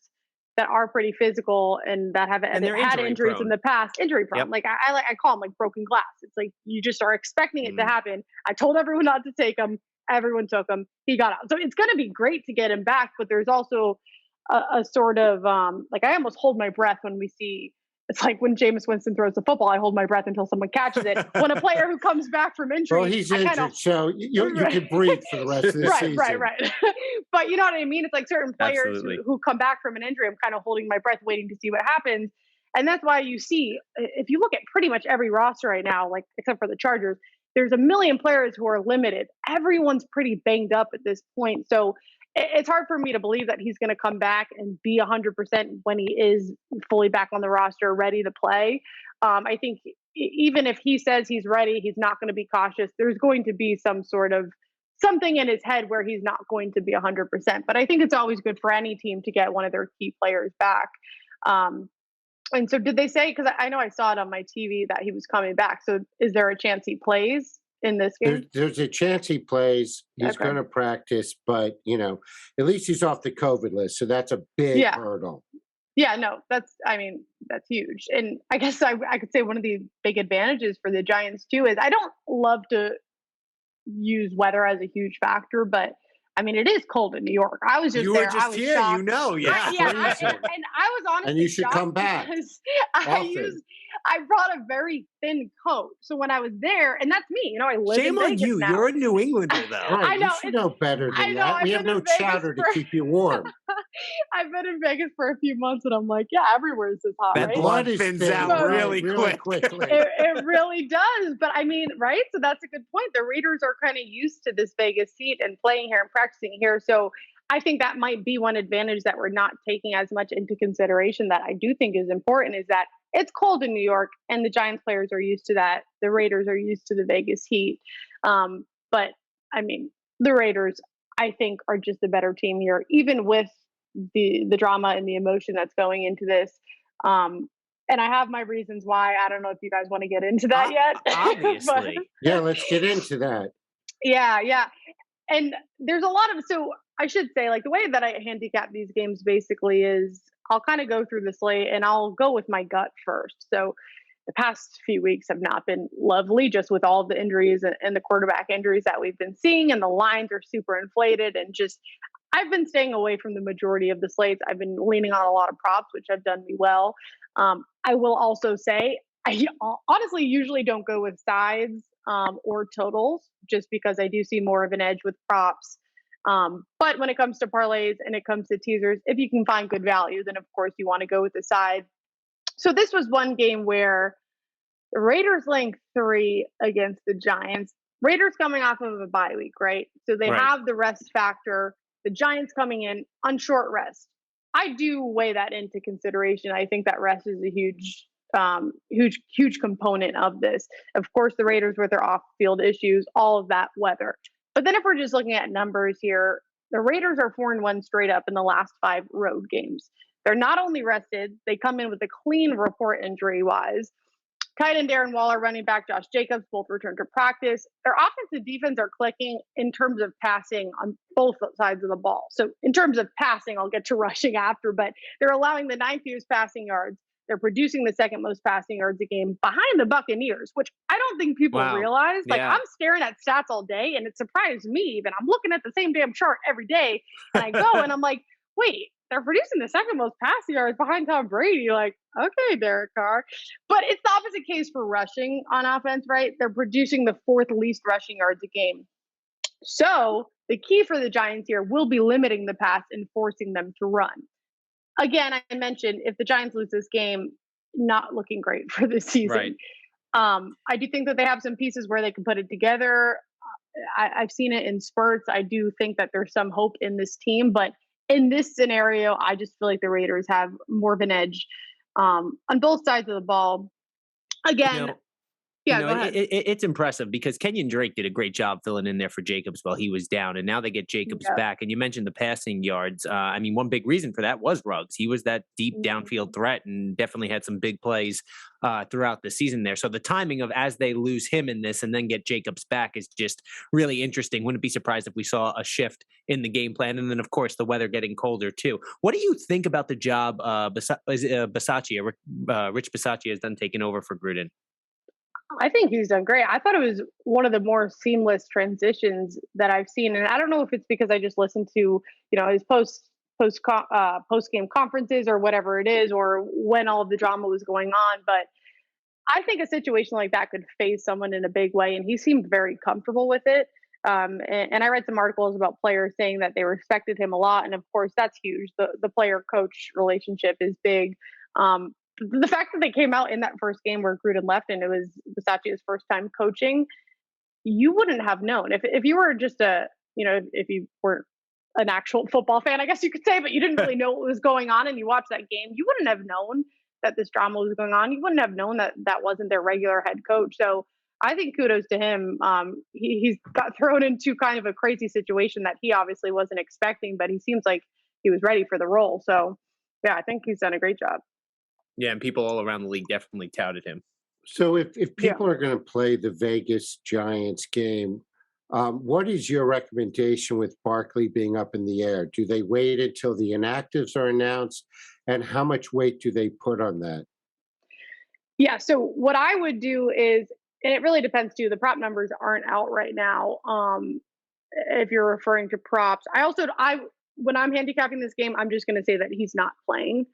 [SPEAKER 4] that are pretty physical and that have had injuries in the past, injury prone. Yep. Like I call them like broken glass. It's like you just are expecting it to happen. I told everyone not to take them. Everyone took him. He got out. So it's going to be great to get him back, but there's also a sort of like I almost hold my breath when we see. It's like when Jameis Winston throws the football, I hold my breath until someone catches it. When a player who comes back from injury,
[SPEAKER 1] well, he's injured, so you can breathe for the rest of the season.
[SPEAKER 4] Right. But you know what I mean? It's like certain players who come back from an injury, I'm kind of holding my breath, waiting to see what happens. And that's why you see, if you look at pretty much every roster right now, like except for the Chargers, there's a million players who are limited. Everyone's pretty banged up at this point. So it's hard for me to believe that he's going to come back and be 100% when he is fully back on the roster, ready to play. I think even if he says he's ready, he's not going to be cautious. There's going to be some sort of something in his head where he's not going to be 100%. But I think it's always good for any team to get one of their key players back. And so did they say, because I know I saw it on my TV that he was coming back. So is there a chance he plays in this game?
[SPEAKER 1] There's a chance he plays. He's going to practice, but, at least he's off the COVID list. So that's a big hurdle.
[SPEAKER 4] Yeah, no, that's huge. And I guess I could say one of the big advantages for the Giants too is I don't love to use weather as a huge factor, but I mean, it is cold in New York. I was just
[SPEAKER 2] you
[SPEAKER 4] there.
[SPEAKER 2] Were just
[SPEAKER 4] I was
[SPEAKER 2] here,
[SPEAKER 4] shocked.
[SPEAKER 2] and
[SPEAKER 4] I was honestly
[SPEAKER 1] and you should
[SPEAKER 4] shocked
[SPEAKER 1] come back.
[SPEAKER 4] I brought a very thin coat, so when I was there, and that's me. I live
[SPEAKER 2] Shame
[SPEAKER 4] in Vegas
[SPEAKER 2] on you.
[SPEAKER 4] now.
[SPEAKER 2] You're a New Englander, though.
[SPEAKER 1] Right, I know. You should know better than that. We have no chowder to keep you warm.
[SPEAKER 4] I've been in Vegas for a few months, and I'm like, yeah, everywhere is this hot.
[SPEAKER 2] That blood thins out really quickly.
[SPEAKER 4] It really does. But I mean, right? So that's a good point. The Raiders are kind of used to this Vegas heat and playing here and practicing here. So I think that might be one advantage that we're not taking as much into consideration that I do think is important is that it's cold in New York and the Giants players are used to that. The Raiders are used to the Vegas heat. But I mean, the Raiders, I think, are just the better team here, even with the drama and the emotion that's going into this. And I have my reasons why. I don't know if you guys want to get into that yet.
[SPEAKER 2] Obviously.
[SPEAKER 1] Yeah, let's get into that.
[SPEAKER 4] Yeah. And there's a lot of, so I should say, like, the way that I handicap these games basically is I'll kind of go through the slate and I'll go with my gut first. So the past few weeks have not been lovely, just with all the injuries and the quarterback injuries that we've been seeing, and the lines are super inflated. And just, I've been staying away from the majority of the slates. I've been leaning on a lot of props, which have done me well. I will also say, I honestly usually don't go with sides or totals, just because I do see more of an edge with props. But when it comes to parlays and it comes to teasers, if you can find good value, then of course you want to go with the side. So this was one game where the Raiders laying 3 against the Giants. Raiders coming off of a bye week, right? So they have the rest factor. The Giants coming in on short rest. I do weigh that into consideration. I think that rest is a huge component of this. Of course, the Raiders with their off-field issues, all of that weather. But then if we're just looking at numbers here, the Raiders are 4-1 straight up in the last 5 road games. They're not only rested, they come in with a clean report injury-wise. Tight end Darren Waller, running back Josh Jacobs, both return to practice. Their offense and defense are clicking in terms of passing on both sides of the ball. So in terms of passing, I'll get to rushing after, but they're allowing the 9th fewest passing yards. They're producing the 2nd most passing yards a game behind the Buccaneers, which I don't think people realize. Like, I'm staring at stats all day, and it surprised me even. I'm looking at the same damn chart every day, and I go and I'm like, wait, they're producing the 2nd most passing yards behind Tom Brady. Like, okay, Derek Carr. But it's the opposite case for rushing on offense, right? They're producing the 4th least rushing yards a game. So the key for the Giants here will be limiting the pass and forcing them to run. Again, I mentioned if the Giants lose this game, not looking great for this season.
[SPEAKER 2] Right.
[SPEAKER 4] I do think that they have some pieces where they can put it together. I've seen it in spurts. I do think that there's some hope in this team, but in this scenario, I just feel like the Raiders have more of an edge on both sides of the ball. Again, go ahead.
[SPEAKER 2] It's impressive because Kenyon Drake did a great job filling in there for Jacobs while he was down, and now they get Jacobs back. And you mentioned the passing yards. I mean, one big reason for that was Ruggs. He was that deep downfield threat and definitely had some big plays throughout the season there. So the timing of as they lose him in this and then get Jacobs back is just really interesting. Wouldn't be surprised if we saw a shift in the game plan. And then, of course, the weather getting colder too. What do you think about the job Rich Bisaccia has done taking over for Gruden?
[SPEAKER 4] I think he's done great. I thought it was one of the more seamless transitions that I've seen. And I don't know if it's because I just listened to, his post game conferences or whatever it is, or when all of the drama was going on. But I think a situation like that could phase someone in a big way. And he seemed very comfortable with it. And I read some articles about players saying that they respected him a lot. And of course, that's huge. The player coach relationship is big. The fact that they came out in that first game where Gruden left and it was Bisaccia's first time coaching, you wouldn't have known if you were just if you weren't an actual football fan, I guess you could say, but you didn't really know what was going on and you watched that game, you wouldn't have known that this drama was going on. You wouldn't have known that that wasn't their regular head coach. So I think kudos to him. He's got thrown into kind of a crazy situation that he obviously wasn't expecting, but he seems like he was ready for the role. So yeah, I think he's done a great job.
[SPEAKER 2] Yeah, and people all around the league definitely touted him.
[SPEAKER 1] So if people are going to play the Vegas Giants game, what is your recommendation with Barkley being up in the air? Do they wait until the inactives are announced? And how much weight do they put on that?
[SPEAKER 4] Yeah, so what I would do is, and it really depends too, the prop numbers aren't out right now. If you're referring to props, when I'm handicapping this game, I'm just going to say that he's not playing.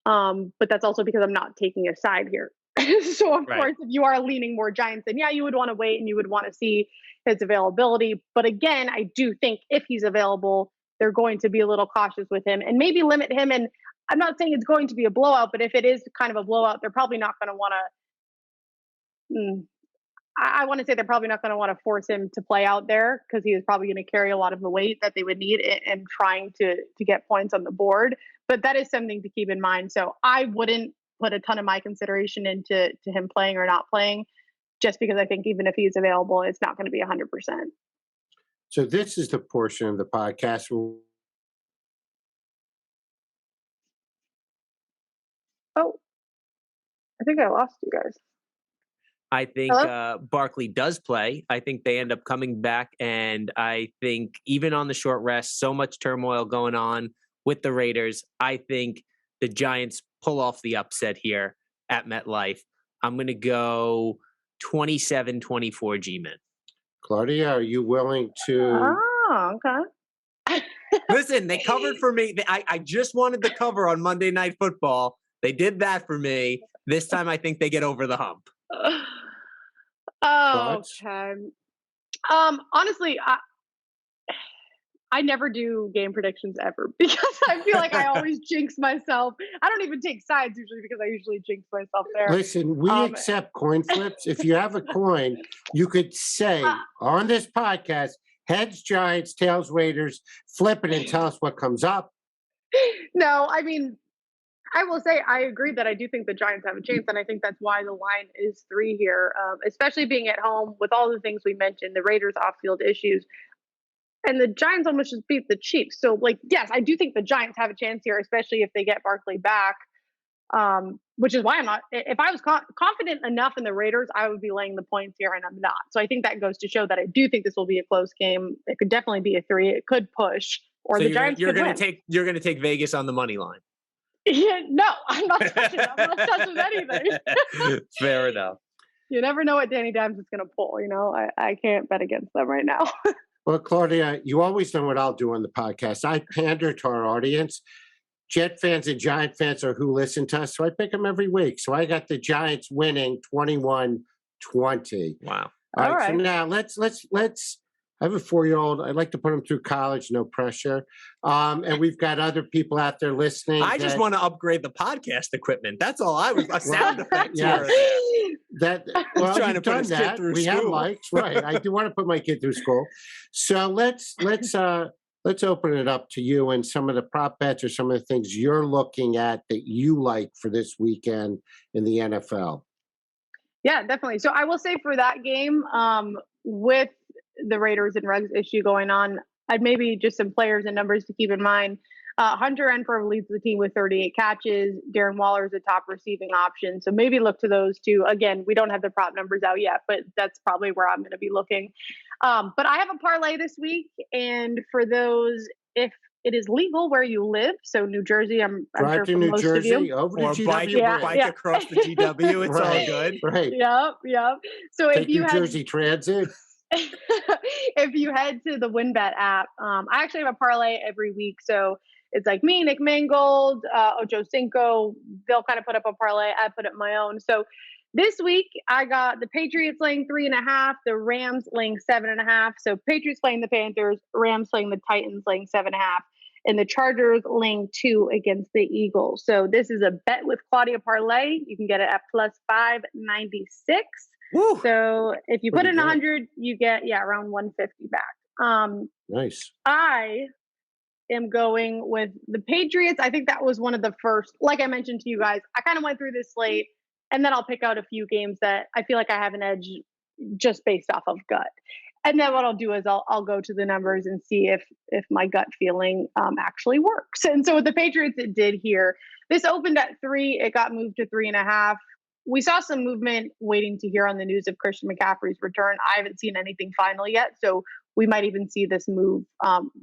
[SPEAKER 4] But that's also because I'm not taking a side here. So of course, if you are leaning more Giants, then yeah, you would want to wait and you would want to see his availability. But again, I do think if he's available, they're going to be a little cautious with him and maybe limit him. And I'm not saying it's going to be a blowout, but if it is kind of a blowout, they're probably not going to want to. I want to say they're probably not going to want to force him to play out there because he is probably going to carry a lot of the weight that they would need in trying to get points on the board. But that is something to keep in mind. So I wouldn't put a ton of my consideration into him playing or not playing, just because I think even if he's available, it's not going to be 100%.
[SPEAKER 1] So this is the portion of the podcast where
[SPEAKER 4] oh, I think I lost you guys.
[SPEAKER 2] I think Barkley does play. I think they end up coming back. And I think even on the short rest, so much turmoil going on with the Raiders. I think the Giants pull off the upset here at MetLife. I'm going to go 27-24 G-Men.
[SPEAKER 1] Claudia, are you willing to?
[SPEAKER 4] Oh, okay.
[SPEAKER 2] Listen, they covered for me. I just wanted to cover on Monday Night Football. They did that for me. This time I think they get over the hump.
[SPEAKER 4] Okay. Honestly, I never do game predictions ever because I feel like I always jinx myself. I don't even take sides usually because I usually jinx myself there.
[SPEAKER 1] Listen, we accept coin flips. If you have a coin, you could say on this podcast, heads Giants, tails Raiders, flip it and tell us what comes up.
[SPEAKER 4] No, I mean, I will say I agree that I do think the Giants have a chance, and I think that's why the line is 3 here, especially being at home with all the things we mentioned, the Raiders' off-field issues, and the Giants almost just beat the Chiefs. So, yes, I do think the Giants have a chance here, especially if they get Barkley back, which is why I'm not – if I was confident enough in the Raiders, I would be laying the points here, and I'm not. So I think that goes to show that I do think this will be a close game. It could definitely be a 3. It could push, or the Giants could win.
[SPEAKER 2] You're going to take Vegas on the money line.
[SPEAKER 4] Yeah, no, I'm not touching it. I'm not touching anything.
[SPEAKER 2] Fair enough.
[SPEAKER 4] You never know what Danny Dimes is going to pull. I can't bet against them right now.
[SPEAKER 1] Well, Claudia, you always know what I'll do on the podcast. I pander to our audience. Jet fans and Giant fans are who listen to us, so I pick them every week. So I got the Giants winning 21-20.
[SPEAKER 2] Wow.
[SPEAKER 1] All right. So now let's. I have a 4-year-old. I'd like to put him through college, no pressure. And we've got other people out there listening.
[SPEAKER 2] I just want to upgrade the podcast equipment. That's all I was. A sound effect
[SPEAKER 1] yeah.
[SPEAKER 2] here.
[SPEAKER 1] Well,
[SPEAKER 2] trying to put his kid through
[SPEAKER 1] we
[SPEAKER 2] school.
[SPEAKER 1] have mics, right? I do want to put my kid through school. So let's open it up to you and some of the prop bets or some of the things you're looking at that you like for this weekend in the NFL.
[SPEAKER 4] Yeah, definitely. So I will say for that game, with the Raiders and Ruggs issue going on, I'd maybe just some players and numbers to keep in mind. Hunter Renfrow leads the team with 38 catches. Darren Waller is a top receiving option. So maybe look to those two. Again, we don't have the prop numbers out yet, but that's probably where I'm going to be looking. But I have a parlay this week. And for those, if it is legal where you live, so New Jersey, I'm sure for
[SPEAKER 1] New
[SPEAKER 4] most
[SPEAKER 1] Jersey,
[SPEAKER 4] of you.
[SPEAKER 1] over to
[SPEAKER 2] GW, bike across the GW. It's all good.
[SPEAKER 1] Right.
[SPEAKER 4] Yep. So
[SPEAKER 1] Take
[SPEAKER 4] if you
[SPEAKER 1] New Jersey Transit.
[SPEAKER 4] If you head to the Wynn Bet app, I actually have a parlay every week. So it's like me, Nick Mangold, Ocho Cinco. They'll kind of put up a parlay. I put up my own. So this week I got the Patriots laying 3.5, the Rams laying 7.5. So Patriots playing the Panthers, Rams playing the Titans laying 7.5, and the Chargers laying 2 against the Eagles. So this is a bet with Claudia parlay. You can get it at plus 596.
[SPEAKER 2] Woo.
[SPEAKER 4] So if you put in 100, you get around 150 back.
[SPEAKER 1] Nice.
[SPEAKER 4] I am going with the Patriots. I think that was one of the first, like I mentioned to you guys, I kind of went through this slate, and then I'll pick out a few games that I feel like I have an edge just based off of gut. And then what I'll do is I'll go to the numbers and see if my gut feeling actually works. And so with the Patriots, it did here. This opened at 3. It got moved to 3.5. We saw some movement waiting to hear on the news of Christian McCaffrey's return. I haven't seen anything final yet, so we might even see this move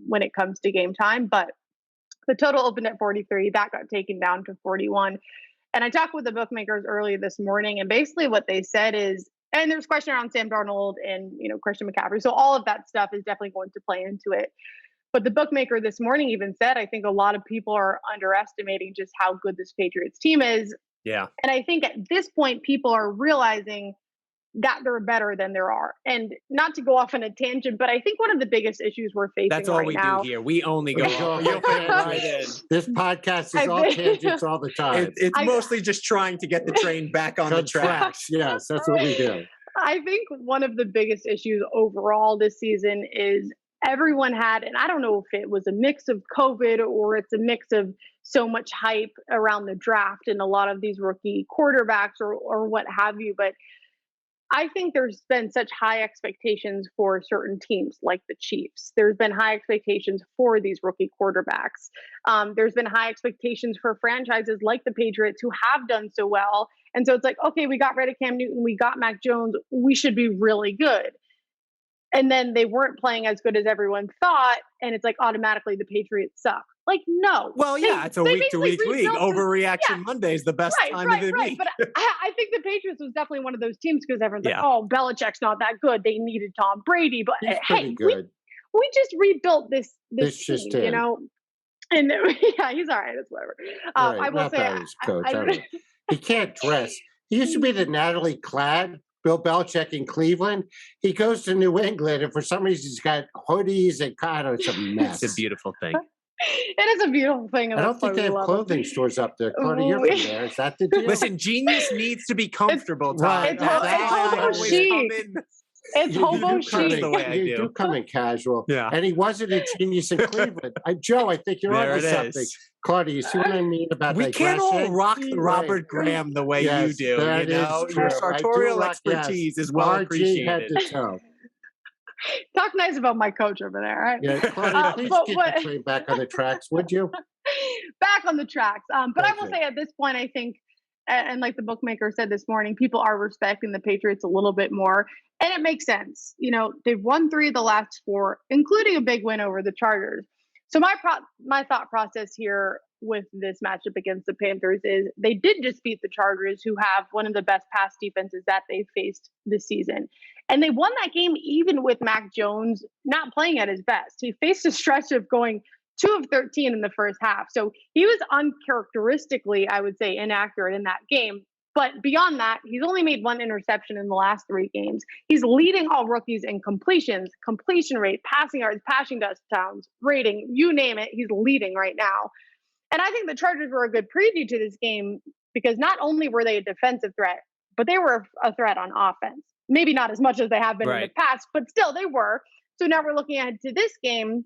[SPEAKER 4] when it comes to game time. But the total opened at 43. That got taken down to 41. And I talked with the bookmakers early this morning, and basically what they said is, and there's question around Sam Darnold and Christian McCaffrey. So all of that stuff is definitely going to play into it. But the bookmaker this morning even said, I think a lot of people are underestimating just how good this Patriots team is.
[SPEAKER 2] Yeah.
[SPEAKER 4] And I think at this point, people are realizing that they're better than there are. And not to go off on a tangent, but I think one of the biggest issues we're facing
[SPEAKER 2] That's all
[SPEAKER 4] right
[SPEAKER 2] we
[SPEAKER 4] now,
[SPEAKER 2] do here. We only go off. Right in.
[SPEAKER 1] This podcast is all tangents all the time.
[SPEAKER 2] It's mostly just trying to get the train back on the tracks.
[SPEAKER 1] Yes, that's what we do.
[SPEAKER 4] I think one of the biggest issues overall this season is everyone had, and I don't know if it was a mix of COVID or it's a mix of so much hype around the draft and a lot of these rookie quarterbacks or what have you, but I think there's been such high expectations for certain teams like the Chiefs. There's been high expectations for these rookie quarterbacks. There's been high expectations for franchises like the Patriots who have done so well. And so it's like, okay, we got rid of Cam Newton, we got Mac Jones, we should be really good. And then they weren't playing as good as everyone thought. And it's like automatically the Patriots suck. Like, no.
[SPEAKER 2] Well, yeah, it's a week-to-week league. Overreaction Monday is the best time of the week.
[SPEAKER 4] But I think the Patriots was definitely one of those teams because everyone's like, oh, Belichick's not that good. They needed Tom Brady. But hey, we just rebuilt this team, you know? And yeah, he's all right. It's whatever. I will say,
[SPEAKER 1] he can't dress. He used to be the Natalie Cladd, Bill Belichick in Cleveland. He goes to New England, and for some reason, he's got hoodies and kind of, it's a mess.
[SPEAKER 2] It's a beautiful thing.
[SPEAKER 4] It is a beautiful thing.
[SPEAKER 1] I don't think they have clothing stores up there. Claudia, you're from there. Is that the deal?
[SPEAKER 2] Listen, genius needs to be comfortable, Todd.
[SPEAKER 4] It's hobo chic. It's hobo chic.
[SPEAKER 1] You do come in casual.
[SPEAKER 2] Yeah.
[SPEAKER 1] And he wasn't a genius in Cleveland. Joe, I think you're onto something. Claudia, you see what I mean about
[SPEAKER 2] we can't all rock the Robert Graham the way you do. You know, your sartorial expertise is well appreciated.
[SPEAKER 1] Head to toe.
[SPEAKER 4] Talk nice about my coach over there, right?
[SPEAKER 1] Yeah, Claudia, please get the train back on the tracks, would you?
[SPEAKER 4] Back on the tracks. But I will say at this point, I think, and like the bookmaker said this morning, people are respecting the Patriots a little bit more. And it makes sense. You know, they've won 3 of the last 4, including a big win over the Chargers. So my thought process here with this matchup against the Panthers is they did just beat the Chargers, who have one of the best pass defenses that they've faced this season. And they won that game even with Mac Jones not playing at his best. He faced a stretch of going 2 of 13 in the first half. So he was uncharacteristically, I would say, inaccurate in that game. But beyond that, he's only made 1 interception in the last 3 games. He's leading all rookies in completions, completion rate, passing yards, passing touchdowns, rating, you name it, he's leading right now. And I think the Chargers were a good preview to this game because not only were they a defensive threat, but they were a threat on offense. Maybe not as much as they have been in the past, but still they were. So now we're looking ahead to this game.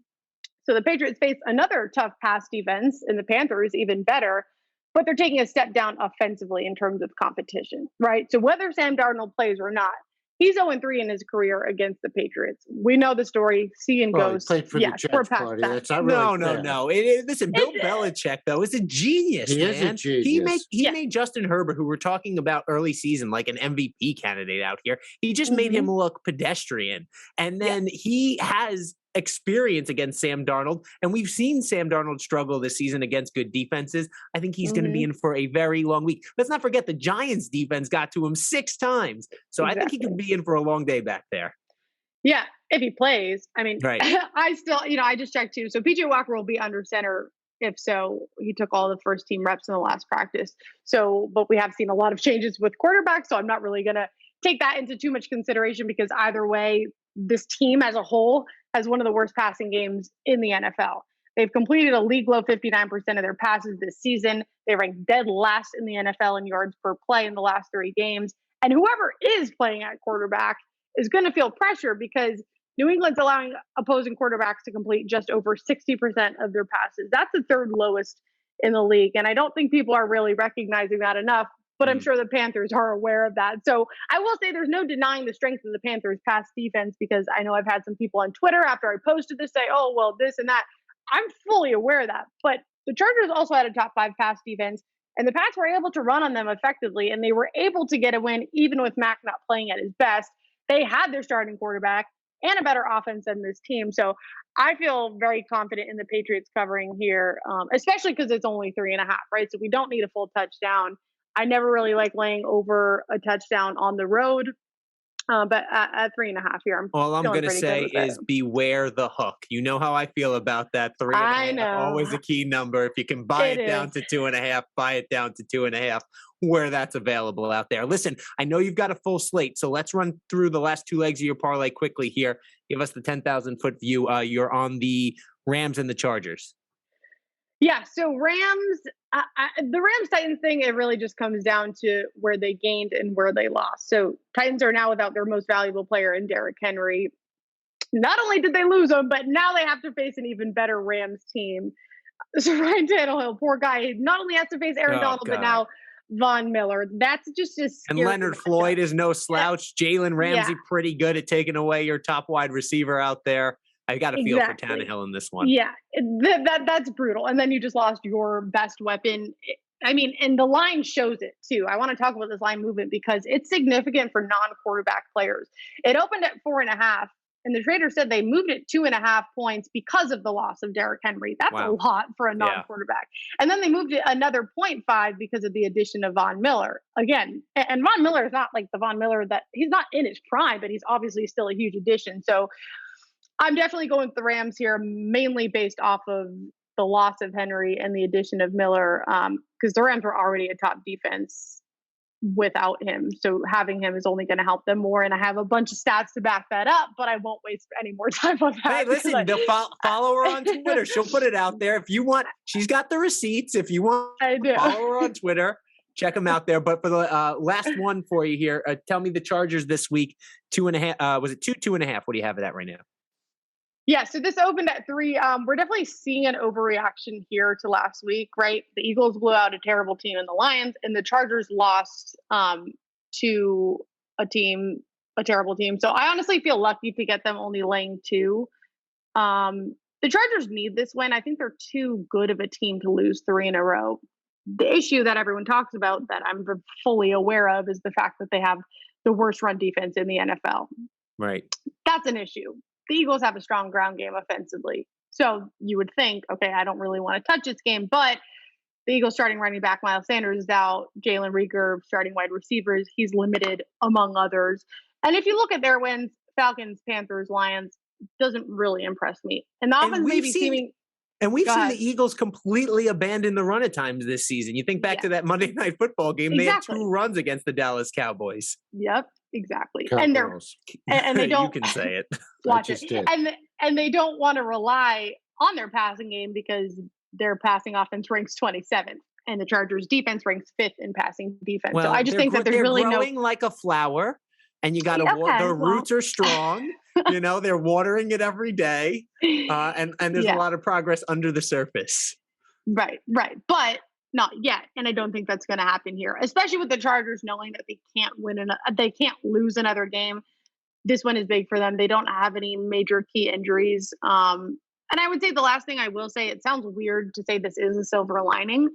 [SPEAKER 4] So the Patriots face another tough pass defense, and the Panthers even better. But they're taking a step down offensively in terms of competition, right? So whether Sam Darnold plays or not, he's 0-3 in his career against the Patriots. We know the story. See and goes.
[SPEAKER 1] He played for the Jets, Claudia. It's not really fair.
[SPEAKER 2] No. Listen, Bill Belichick, though, is a genius,
[SPEAKER 1] He is a genius.
[SPEAKER 2] He made Justin Herbert, who we're talking about early season, like an MVP candidate out here. He just made him look pedestrian. And then he has experience against Sam Darnold, and we've seen Sam Darnold struggle this season against good defenses. I think he's going to be in for a very long week. Let's not forget the Giants defense got to him 6 times. So I think he could be in for a long day back there.
[SPEAKER 4] Yeah, if he plays. I mean,
[SPEAKER 2] right.
[SPEAKER 4] I still, I just checked too. So PJ Walker will be under center. If so, he took all the first team reps in the last practice. So, but we have seen a lot of changes with quarterbacks. So I'm not really going to take that into too much consideration because either way, this team as a whole has one of the worst passing games in the NFL. They've completed a league low 59% of their passes this season. They rank dead last in the NFL in yards per play in the last 3 games. And whoever is playing at quarterback is going to feel pressure because New England's allowing opposing quarterbacks to complete just over 60% of their passes. That's the 3rd lowest in the league. And I don't think people are really recognizing that enough. But I'm sure the Panthers are aware of that. So I will say there's no denying the strength of the Panthers' pass defense because I know I've had some people on Twitter after I posted this say, oh, well, this and that. I'm fully aware of that. But the Chargers also had a top 5 pass defense, and the Pats were able to run on them effectively, and they were able to get a win even with Mac not playing at his best. They had their starting quarterback and a better offense than this team. So I feel very confident in the Patriots covering here, especially because it's only 3.5, right? So we don't need a full touchdown. I never really like laying over a touchdown on the road, but at 3.5 here,
[SPEAKER 2] all I'm going to say is beware the hook. You know how I feel about that. 3.5, always a key number. If you can buy it down to 2.5, buy it down to 2.5, where that's available out there. Listen, I know you've got a full slate, so let's run through the last 2 legs of your parlay quickly here. Give us the 10,000 foot view. You're on the Rams and the Chargers.
[SPEAKER 4] Yeah, so Rams, the Rams-Titans thing, it really just comes down to where they gained and where they lost. So Titans are now without their most valuable player in Derrick Henry. Not only did they lose him, but now they have to face an even better Rams team. So Ryan Tannehill, poor guy, not only has to face Aaron Donald, but now Von Miller. That's just as scary.
[SPEAKER 2] And Leonard Floyd is no slouch. Jalen Ramsey, pretty good at taking away your top wide receiver out there. I got a feel for Tannehill in this one.
[SPEAKER 4] Yeah, that's brutal. And then you just lost your best weapon. I mean, and the line shows it too. I want to talk about this line movement because it's significant for non-quarterback players. It opened at 4.5, and the trader said they moved it 2.5 points because of the loss of Derrick Henry. That's a lot for a non-quarterback. And then they moved it another 0.5 because of the addition of Von Miller. Again, and Von Miller is not like the Von Miller that he's not in his prime, but he's obviously still a huge addition. So I'm definitely going with the Rams here, mainly based off of the loss of Henry and the addition of Miller, because the Rams were already a top defense without him. So having him is only going to help them more. And I have a bunch of stats to back that up, but I won't waste any more time on that.
[SPEAKER 2] Hey, listen, follow her on Twitter. She'll put it out there. If you want, she's got the receipts. If you want, follow her on Twitter. Check them out there. But for the last one for you here, tell me the Chargers this week, 2.5. Was it 2.5? What do you have it at right now?
[SPEAKER 4] Yeah, so this opened at 3. We're definitely seeing an overreaction here to last week, right? The Eagles blew out a terrible team in the Lions, and the Chargers lost to a terrible team. So I honestly feel lucky to get them only laying 2. The Chargers need this win. I think they're too good of a team to lose 3 in a row. The issue that everyone talks about that I'm fully aware of is the fact that they have the worst run defense in the NFL.
[SPEAKER 2] Right.
[SPEAKER 4] That's an issue. The Eagles have a strong ground game offensively. So you would think, okay, I don't really want to touch this game, but the Eagles starting running back Miles Sanders is out. Jalen Reagor starting wide receivers, he's limited among others. And if you look at their wins, Falcons, Panthers, Lions, doesn't really impress me. And the offense may be seeming...
[SPEAKER 2] And we've seen the Eagles completely abandon the run at times this season. You think back to that Monday Night Football game, they had 2 runs against the Dallas Cowboys.
[SPEAKER 4] Yep. Exactly.
[SPEAKER 1] Cowgirls.
[SPEAKER 4] And they don't
[SPEAKER 2] you can say it.
[SPEAKER 4] Watch it. And they don't want to rely on their passing game because their passing offense ranks 27th and the Chargers defense ranks 5th in passing defense.
[SPEAKER 2] Well,
[SPEAKER 4] so I just think that there's really
[SPEAKER 2] growing like a flower and you got to the roots are strong. You know, they're watering it every day. And there's a lot of progress under the surface. Right.
[SPEAKER 4] But not yet, and I don't think that's going to happen here, especially with the Chargers knowing that they can't they can't lose another game. This one is big for them. They don't have any major key injuries. And I would say the last thing I will say, it sounds weird to say this is a silver lining,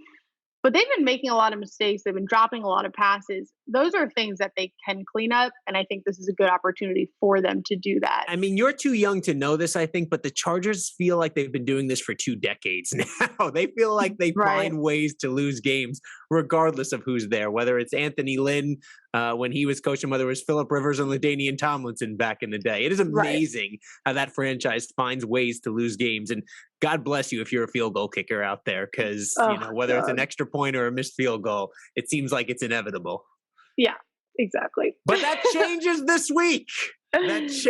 [SPEAKER 4] but they've been making a lot of mistakes. They've been dropping a lot of passes. Those are things that they can clean up, and I think this is a good opportunity for them to do that.
[SPEAKER 2] I mean, you're too young to know this, I think, but the Chargers feel like they've been doing this for 2 decades now. They feel like they find ways to lose games regardless of who's there, whether it's Anthony Lynn when he was coaching, whether it was Phillip Rivers and LaDainian Tomlinson back in the day. It is amazing how that franchise finds ways to lose games. And God bless you if you're a field goal kicker out there, because whether it's an extra point or a missed field goal, it seems like it's inevitable.
[SPEAKER 4] Yeah, exactly.
[SPEAKER 2] But that changes this week. This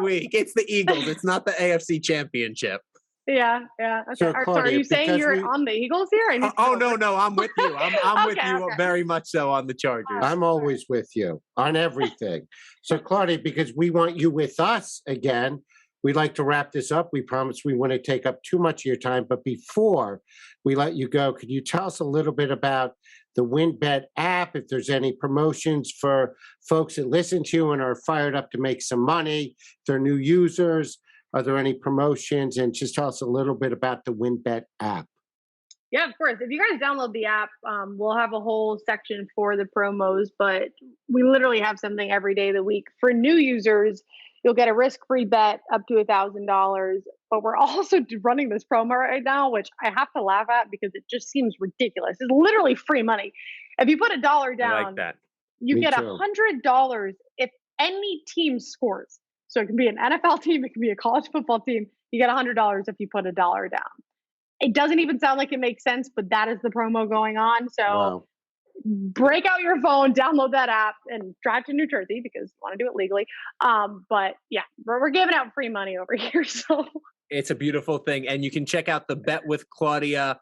[SPEAKER 2] week. It's the Eagles. It's not the AFC Championship.
[SPEAKER 4] Yeah. Okay. So, Claudia, are you saying you're on the Eagles here?
[SPEAKER 2] No. I'm with you. I'm with you very much so on the Chargers.
[SPEAKER 1] I'm always with you on everything. So, Claudia, because we want you with us again, we'd like to wrap this up. We promise we want to take up too much of your time. But before we let you go, could you tell us a little bit about the Wynn Bet app, if there's any promotions for folks that listen to you and are fired up to make some money, if they're new users, are there any promotions? And just tell us a little bit about the Wynn Bet app.
[SPEAKER 4] Yeah, of course. If you guys download the app, we'll have a whole section for the promos, but we literally have something every day of the week. For new users, you'll get a risk-free bet up to $1,000. But we're also running this promo right now, which I have to laugh at because it just seems ridiculous. It's literally free money. If you put $1 down,
[SPEAKER 2] I like that.
[SPEAKER 4] You get $100 if any team scores. So it can be an NFL team, it can be a college football team. You get $100 if you put $1 down. It doesn't even sound like it makes sense, but that is the promo going on. So break out your phone, download that app, and drive to New Jersey because you want to do it legally. But yeah, we're giving out free money over here. So
[SPEAKER 2] It's a beautiful thing. And you can check out the Bet with Claudia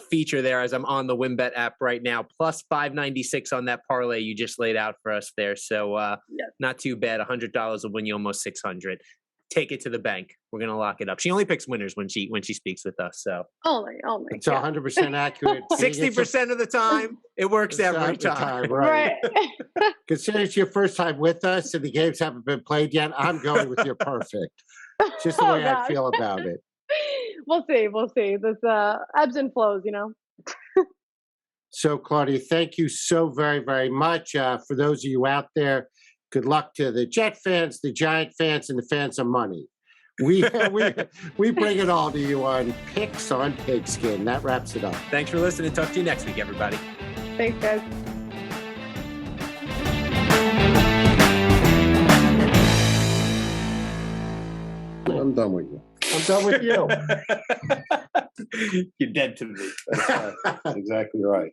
[SPEAKER 2] feature there as I'm on the Wynn Bet app right now, plus 596 on that parlay you just laid out for us there. So not too bad. $100 will win you almost 600. Take it to the bank. We're gonna lock it up. She only picks winners when she speaks with us. So
[SPEAKER 4] only
[SPEAKER 1] it's 100% accurate.
[SPEAKER 2] 60% of the time, it works every time.
[SPEAKER 1] Right. Consider it's your first time with us, and the games haven't been played yet. I'm going with your perfect. It's just the way I feel about it.
[SPEAKER 4] We'll see. We'll see. There's ebbs and flows, you know.
[SPEAKER 1] So, Claudia, thank you so very, very much. For those of you out there, good luck to the Jet fans, the Giant fans, and the fans of money. We bring it all to you on Picks on Pigskin. That wraps it up.
[SPEAKER 2] Thanks for listening. Talk to you next week, everybody.
[SPEAKER 4] Thanks, guys.
[SPEAKER 1] I'm done with you. I'm done with you.
[SPEAKER 2] You're dead to me.
[SPEAKER 3] That's exactly right.